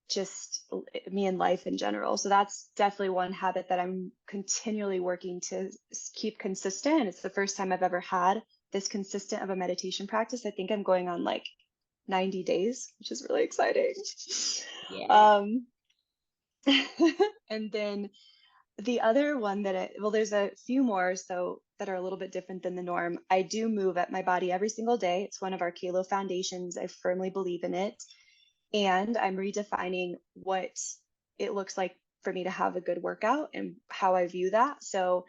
just me in life in general. So that's definitely one habit that I'm continually working to keep consistent. It's the first time I've ever had this consistent of a meditation practice. I think I'm going on like 90 days, which is really exciting. Yeah. Um, and then the other one well, there's a few more so that are a little bit different than the norm. I do move at my body every single day. It's one of our KALO foundations. I firmly believe in it. And I'm redefining what it looks like for me to have a good workout and how I view that. So,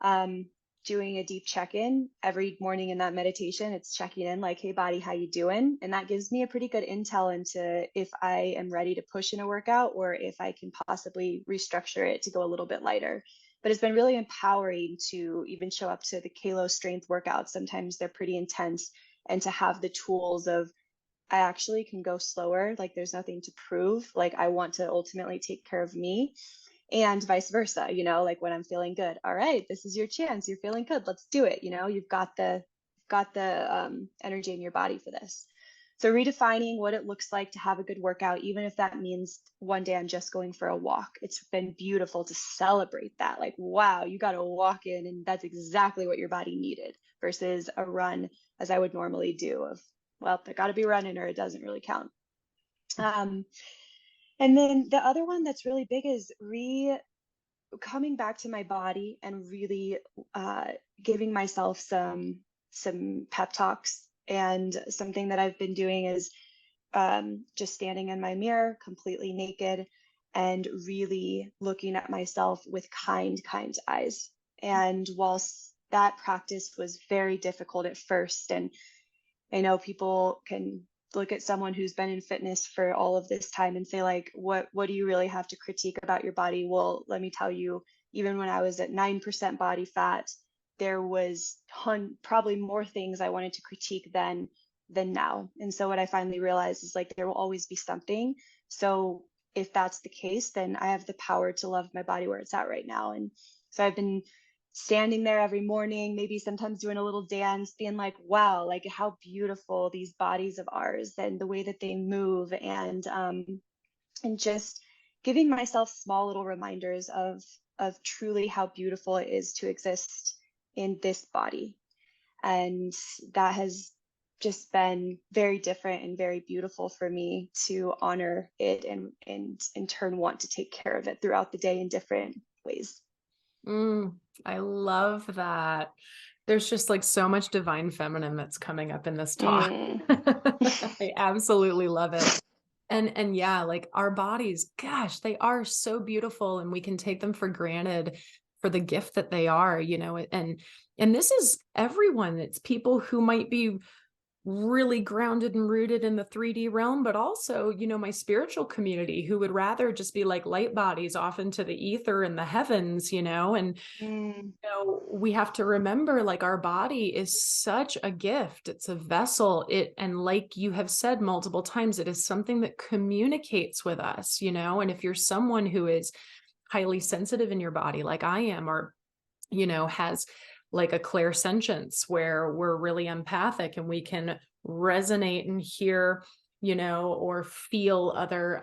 um, doing a deep check-in every morning in that meditation, it's checking in like, hey body, how you doing? And that gives me a pretty good intel into if I am ready to push in a workout or if I can possibly restructure it to go a little bit lighter. But it's been really empowering to even show up to the KALO strength workouts. Sometimes they're pretty intense, and to have the tools of I actually can go slower. Like there's nothing to prove. Like I want to ultimately take care of me and vice versa, like when I'm feeling good. All right, this is your chance. You're feeling good. Let's do it. You've got the energy in your body for this. So redefining what it looks like to have a good workout, even if that means one day I'm just going for a walk. It's been beautiful to celebrate that. Like, wow, you got to walk in and that's exactly what your body needed versus a run as I would normally do of, well, I got to be running or it doesn't really count. Um, and then the other one that's really big is coming back to my body and really uh, giving myself some pep talks. And something that I've been doing is just standing in my mirror completely naked and really looking at myself with kind eyes. And whilst that practice was very difficult at first, and I know people can look at someone who's been in fitness for all of this time and say like, what do you really have to critique about your body? Well, let me tell you, even when I was at 9% body fat, there was probably more things I wanted to critique than now. And so what I finally realized is like there will always be something. So if that's the case, then I have the power to love my body where it's at right now. And so I've been standing there every morning, maybe sometimes doing a little dance, being like, wow, like how beautiful these bodies of ours and the way that they move, and just giving myself small little reminders of truly how beautiful it is to exist in this body. And that has just been very different and very beautiful for me to honor it and in turn want to take care of it throughout the day in different ways. I love that. There's just like so much divine feminine that's coming up in this talk. Mm. I absolutely love it. And yeah, like our bodies, gosh, they are so beautiful and we can take them for granted for the gift that they are, and this is everyone. It's people who might be really grounded and rooted in the 3D realm, but also, my spiritual community who would rather just be like light bodies off into the ether and the heavens, and Mm, we have to remember like our body is such a gift. It's a vessel. And like you have said multiple times, it is something that communicates with us, and if you're someone who is highly sensitive in your body, like I am, or, has like a clairsentience where we're really empathic and we can resonate and hear, or feel other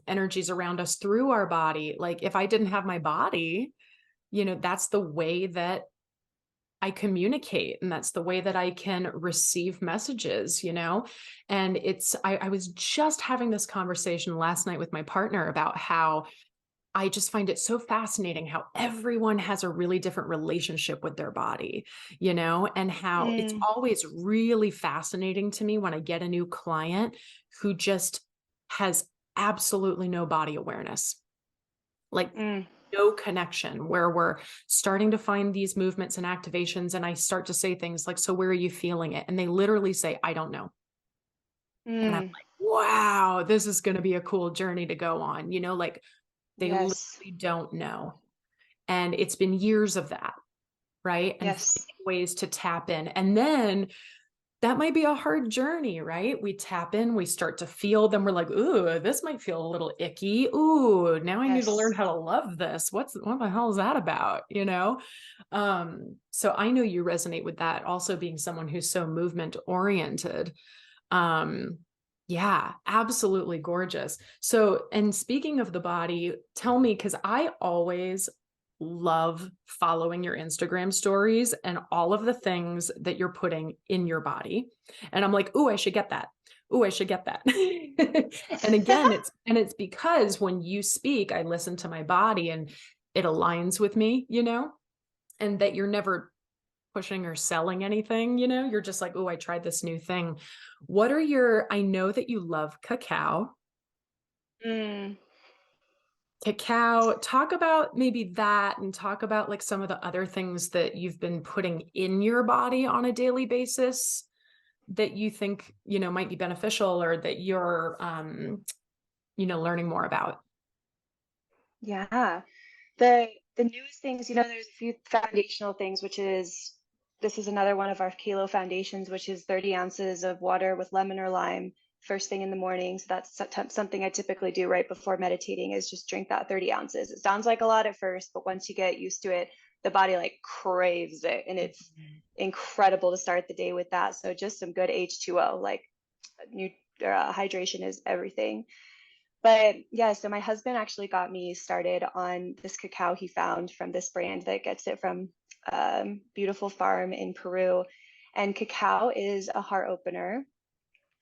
energies around us through our body. Like if I didn't have my body, that's the way that I communicate and that's the way that I can receive messages, and I was just having this conversation last night with my partner about how I just find it so fascinating how everyone has a really different relationship with their body, and how it's mm, always really fascinating to me when I get a new client who just has absolutely no body awareness, like mm, no connection, where we're starting to find these movements and activations. And I start to say things like, so where are you feeling it? And they literally say, I don't know. And I'm mm. like, wow, this is going to be a cool journey to go on, like they Yes. literally don't know. And it's been years of that, right? And Yes. finding ways to tap in. And then that might be a hard journey, right? We tap in, we start to feel, then we're like, ooh, this might feel a little icky. Ooh, now I need to learn Yes. how to love this. What the hell is that about? So I know you resonate with that, also being someone who's so movement oriented. Um, yeah, absolutely gorgeous. So, and speaking of the body, tell me, because I always love following your Instagram stories and all of the things that you're putting in your body. And I'm like, ooh, I should get that. Ooh, I should get that. And again, it's because when you speak, I listen to my body and it aligns with me, and that you're never pushing or selling anything, you're just like, oh, I tried this new thing. I know that you love cacao. Mm. Cacao, talk about maybe that and talk about like some of the other things that you've been putting in your body on a daily basis that you think, might be beneficial or that you're, learning more about. Yeah. The newest things, there's a few foundational things, which is this is another one of our KALO foundations, which is 30 ounces of water with lemon or lime first thing in the morning. So that's something I typically do right before meditating is just drink that 30 ounces. It sounds like a lot at first, but once you get used to it, the body like craves it, and it's incredible to start the day with that. So just some good H2O, like new hydration is everything. But yeah, so my husband actually got me started on this cacao he found from this brand that gets it from beautiful farm in Peru. And cacao is a heart opener.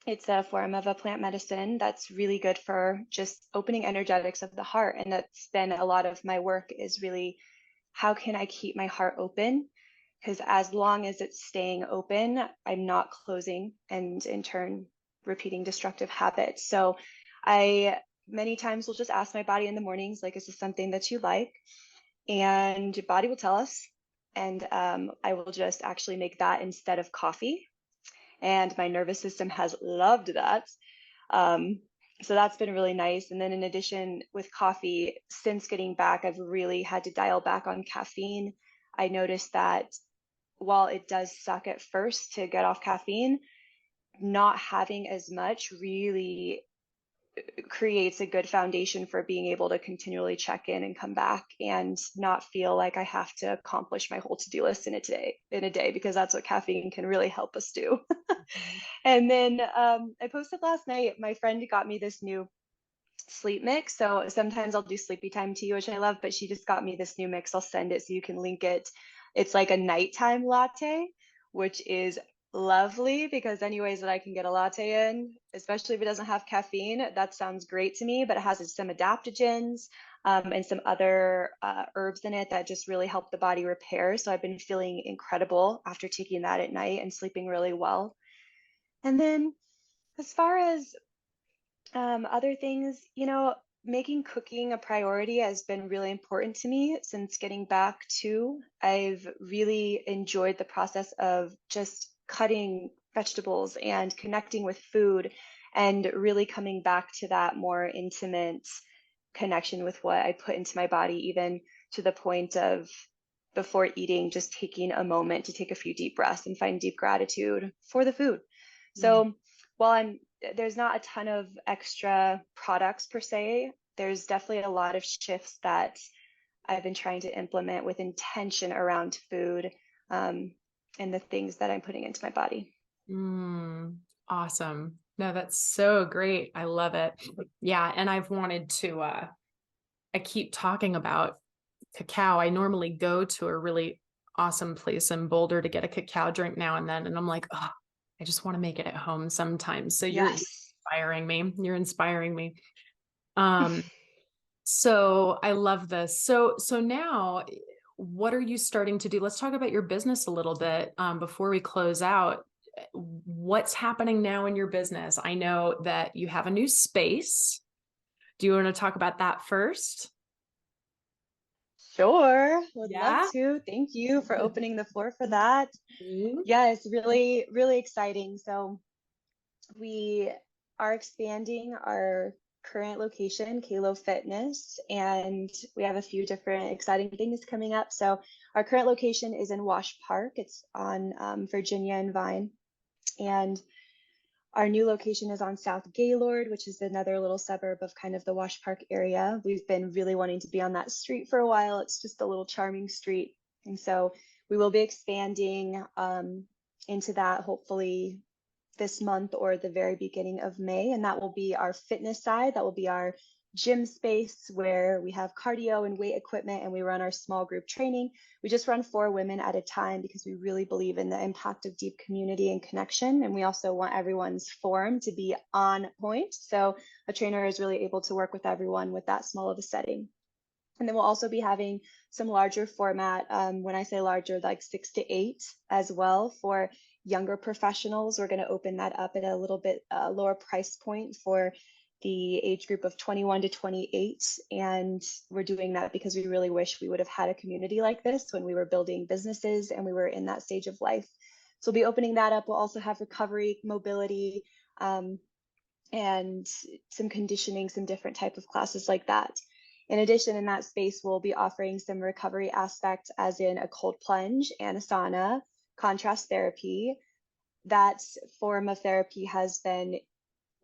It's a form of a plant medicine that's really good for just opening energetics of the heart. And that's been a lot of my work is really how can I keep my heart open? Because as long as it's staying open, I'm not closing and in turn repeating destructive habits. So I many times will just ask my body in the mornings, like, is this something that you like? And your body will tell us. And I will just actually make that instead of coffee. And my nervous system has loved that. Um, so that's been really nice. And then in addition with coffee, since getting back, I've really had to dial back on caffeine. I noticed that while it does suck at first to get off caffeine, not having as much really creates a good foundation for being able to continually check in and come back and not feel like I have to accomplish my whole to-do list in a day, because that's what caffeine can really help us do. And then I posted last night, my friend got me this new sleep mix. So sometimes I'll do sleepy time tea, which I love, but she just got me this new mix. I'll send it so you can link it. It's like a nighttime latte, which is lovely because any ways that I can get a latte in, especially if it doesn't have caffeine, that sounds great to me. But it has some adaptogens and some other herbs in it that just really help the body repair. So I've been feeling incredible after taking that at night and sleeping really well. And then as far as Other things, making cooking a priority has been really important to me since getting back to. I've really enjoyed the process of just cutting vegetables and connecting with food and really coming back to that more intimate connection with what I put into my body, even to the point of before eating, just taking a moment to take a few deep breaths and find deep gratitude for the food. Mm. So while there's not a ton of extra products per se, there's definitely a lot of shifts that I've been trying to implement with intention around food, and the things that I'm putting into my body. Mm, awesome. No, that's so great. I love it. Yeah. And I've wanted to, I keep talking about cacao. I normally go to a really awesome place in Boulder to get a cacao drink now and then. And I'm like, oh, I just want to make it at home sometimes. So you're Yes. inspiring me. You're inspiring me. Um, so I love this. So now what are you starting to do? Let's talk about your business a little bit before we close out. What's happening now in your business? I know that you have a new space. Do you want to talk about that first? Sure. Would love Yeah. to. Thank you for opening the floor for that. Mhm. Yes, really, really exciting. So we are expanding our current location, KALO Fitness, and we have a few different exciting things coming up. So our current location is in Wash Park. It's on Virginia and Vine. And our new location is on South Gaylord, which is another little suburb of kind of the Wash Park area. We've been really wanting to be on that street for a while. It's just a little charming street. And so we will be expanding into that hopefully this month or the very beginning of May. And that will be our fitness side. That will be our gym space where we have cardio and weight equipment and we run our small group training. We just run 4 women at a time because we really believe in the impact of deep community and connection. And we also want everyone's form to be on point. So a trainer is really able to work with everyone with that small of a setting. And then we'll also be having some larger format. When I say larger, like 6 to 8 as well for younger professionals. We're going to open that up at a little bit lower price point for the age group of 21 to 28. And we're doing that because we really wish we would have had a community like this when we were building businesses and we were in that stage of life. So we'll be opening that up. We'll also have recovery, mobility, and some conditioning, some different type of classes like that. In addition, in that space, we'll be offering some recovery aspect, as in a cold plunge and a sauna, contrast therapy. That form of therapy has been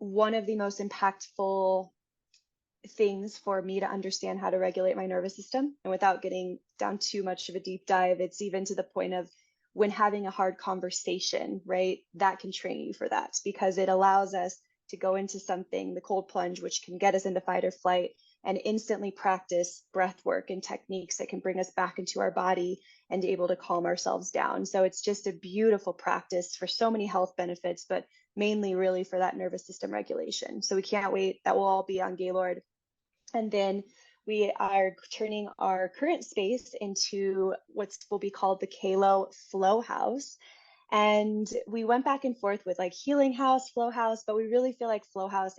one of the most impactful things for me to understand how to regulate my nervous system. And without getting down too much of a deep dive, it's even to the point of when having a hard conversation, right? That can train you for that because it allows us to go into something, the cold plunge, which can get us into fight or flight, and instantly practice breath work and techniques that can bring us back into our body and able to calm ourselves down. So it's just a beautiful practice for so many health benefits, but mainly really for that nervous system regulation. So we can't wait. That will all be on Gaylord. And then we are turning our current space into what will be called the KALO Flow House. And we went back and forth with like healing house, flow house, but we really feel like flow house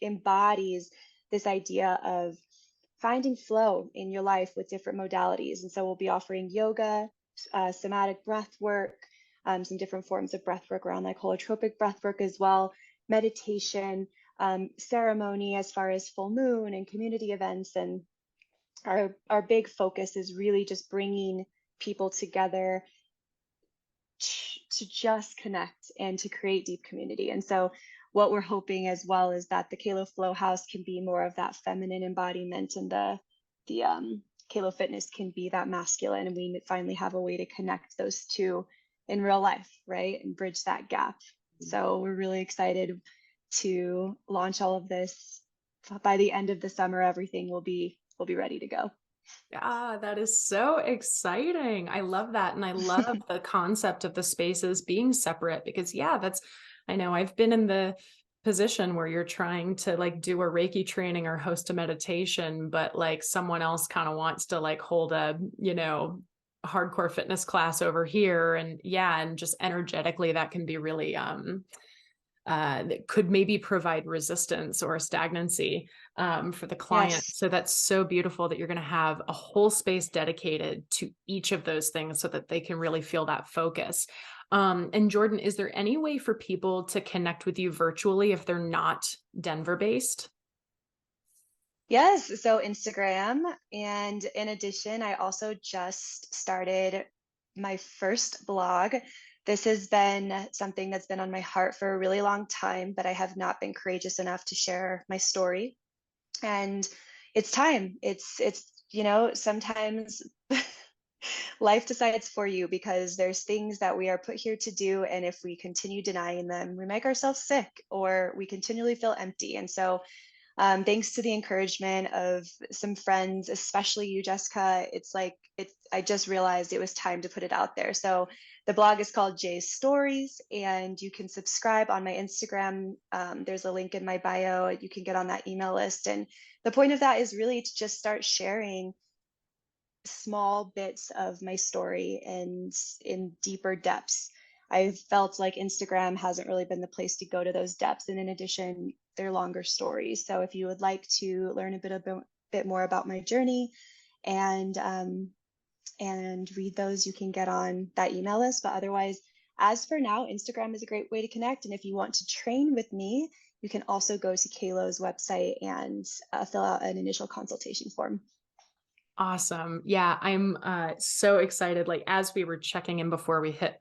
embodies this idea of finding flow in your life with different modalities. And so we'll be offering yoga, somatic breath work, some different forms of breath work around like holotropic breath work as well, meditation, ceremony as far as full moon and community events. And our big focus is really just bringing people together to just connect and to create deep community. And so what we're hoping as well is that the KALO Flow House can be more of that feminine embodiment, and the KALO Fitness can be that masculine, and we finally have a way to connect those two in real life, right? And bridge that gap. So we're really excited to launch all of this. By the end of the summer, everything will be ready to go. Yeah, that is so exciting. I love that. And I love the concept of the spaces being separate because, yeah, I know I've been in the position where you're trying to like do a Reiki training or host a meditation, but like someone else kind of wants to like hold a, hardcore fitness class over here. And yeah, and just energetically that can be really, that could maybe provide resistance or stagnancy for the client. Yes. So that's so beautiful that you're going to have a whole space dedicated to each of those things so that they can really feel that focus. And Jourdan, is there any way for people to connect with you virtually if they're not Denver based? Yes. So Instagram. And in addition, I also just started my first blog. This has been something that's been on my heart for a really long time, but I have not been courageous enough to share my story. And it's time. Sometimes life decides for you because there's things that we are put here to do. And if we continue denying them, we make ourselves sick or we continually feel empty. And so, thanks to the encouragement of some friends, especially you, Jessica, I just realized it was time to put it out there. So the blog is called Jay's Stories, and you can subscribe on my Instagram. There's a link in my bio. You can get on that email list. And the point of that is really to just start sharing small bits of my story and in deeper depths. I felt like Instagram hasn't really been the place to go to those depths. And in addition, they're longer stories. So if you would like to learn a bit more about my journey and read those, you can get on that email list. But otherwise, as for now, Instagram is a great way to connect. And if you want to train with me, you can also go to KALO's website and fill out an initial consultation form. Awesome. Yeah, I'm so excited. Like as we were checking in before we hit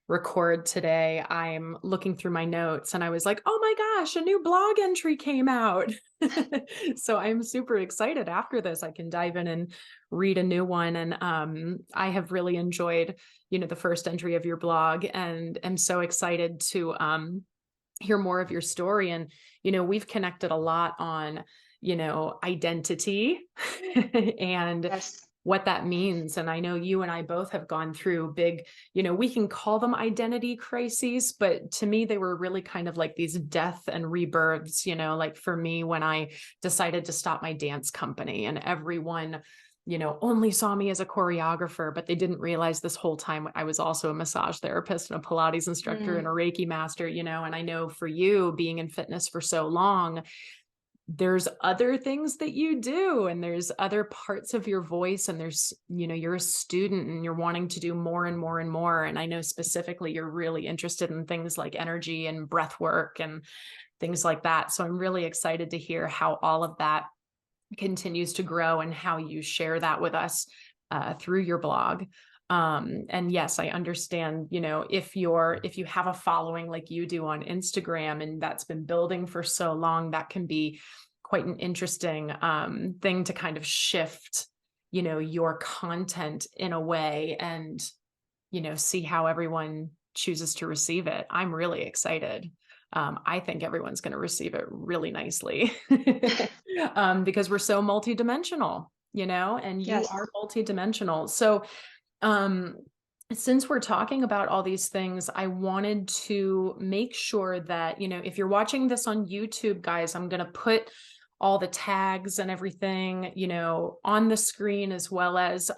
record today, I'm looking through my notes and I was like, oh my gosh, a new blog entry came out. So I'm super excited after this. I can dive in and read a new one. And I have really enjoyed, the first entry of your blog and am so excited to hear more of your story. And, we've connected a lot on, identity and Yes. what that means. And I know you and I both have gone through big, we can call them identity crises, but to me, they were really kind of like these death and rebirths, like for me, when I decided to stop my dance company and everyone, only saw me as a choreographer, but they didn't realize this whole time I was also a massage therapist and a Pilates instructor and a Mm. Reiki master, and I know for you being in fitness for so long, there's other things that you do and there's other parts of your voice and there's you're a student and you're wanting to do more and more and more, and I know specifically you're really interested in things like energy and breath work and things like that. So I'm really excited to hear how all of that continues to grow and how you share that with us through your blog. And yes, I understand, if you have a following like you do on Instagram and that's been building for so long, that can be quite an interesting thing to kind of shift, your content in a way and, see how everyone chooses to receive it. I'm really excited. I think everyone's going to receive it really nicely because we're so multidimensional, and you Yes. are multidimensional. So, um, since we're talking about all these things, I wanted to make sure that, if you're watching this on YouTube, guys, I'm going to put all the tags and everything, on the screen as well as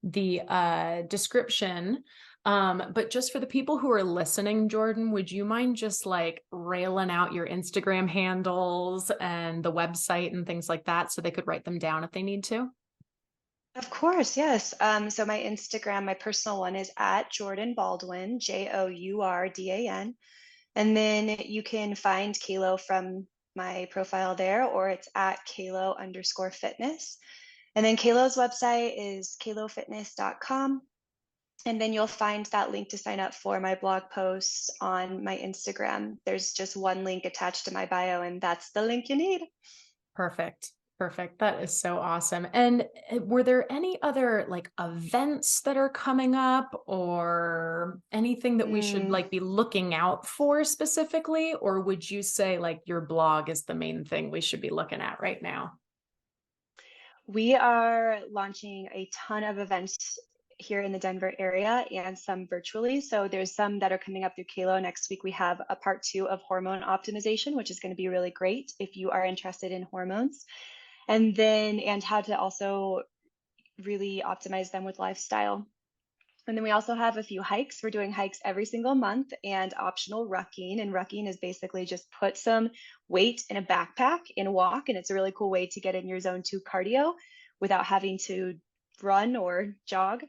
the description. But just for the people who are listening, Jourdan, would you mind just like railing out your Instagram handles and the website and things like that so they could write them down if they need to? Of course, yes. So my Instagram, my personal one is at Jourdan Baldwin, Jourdan. And then you can find KALO from my profile there, or it's at KALO_fitness. And then KALO's website is kalofitness.com. And then you'll find that link to sign up for my blog posts on my Instagram. There's just one link attached to my bio, and that's the link you need. Perfect. Perfect. That is so awesome. And were there any other like events that are coming up or anything that we should Mm, like be looking out for specifically? Or would you say like your blog is the main thing we should be looking at right now? we are launching a ton of events here in the Denver area and some virtually. So there's some that are coming up through KALO. Next week, we have a part 2 of hormone optimization, which is going to be really great if you are interested in hormones. And how to also really optimize them with lifestyle. And then we also have a few hikes. We're doing hikes every single month and optional rucking. And rucking is basically just put some weight in a backpack and walk. And it's a really cool way to get in your zone two cardio without having to run or jog.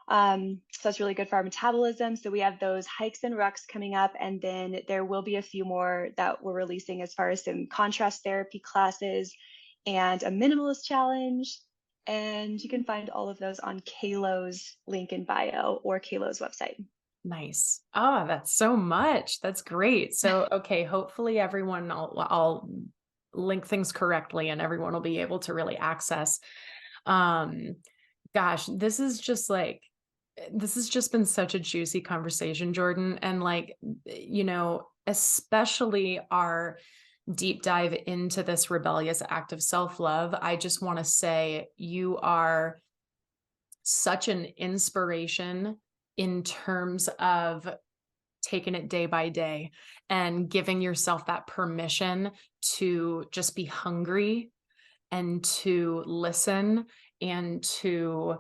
So that's really good for our metabolism. So we have those hikes and rucks coming up. And then there will be a few more that we're releasing as far as some contrast therapy classes and a minimalist challenge. And you can find all of those on KALO's link in bio or KALO's website. Nice. Oh, that's so much. That's great. So, okay, hopefully everyone, I'll link things correctly and everyone will be able to really access. Um, gosh, this has just been such a juicy conversation, Jourdan. And like, especially our deep dive into this rebellious act of self-love. I just want to say you are such an inspiration in terms of taking it day by day and giving yourself that permission to just be hungry and to listen and to,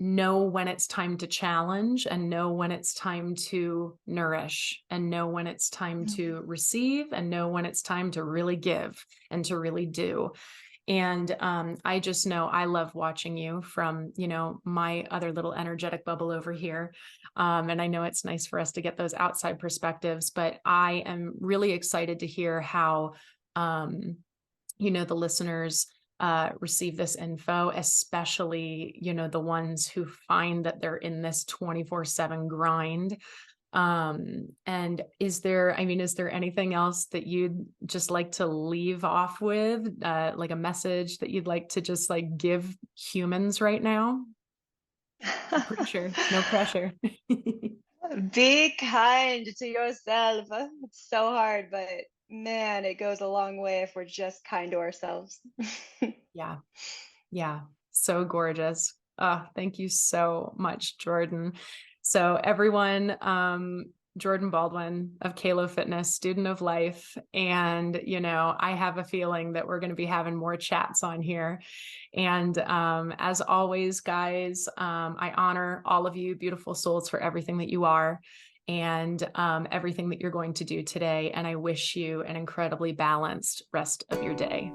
know when it's time to challenge and know when it's time to nourish and know when it's time to receive and know when it's time to really give and to really do. And I just know I love watching you from, my other little energetic bubble over here. And I know it's nice for us to get those outside perspectives, but I am really excited to hear how, the listeners receive this info, especially, the ones who find that they're in this 24/7 grind. And is there anything else that you'd just like to leave off with, like a message that you'd like to just like give humans right now? No pressure, no pressure. Be kind to yourself. It's so hard, but man, it goes a long way if we're just kind to ourselves. Yeah. Yeah. So gorgeous. Thank you so much, Jourdan. So everyone, Jourdan Baldwin of KALO Fitness, student of life. And, I have a feeling that we're going to be having more chats on here. And as always, guys, I honor all of you beautiful souls for everything that you are and everything that you're going to do today. And I wish you an incredibly balanced rest of your day.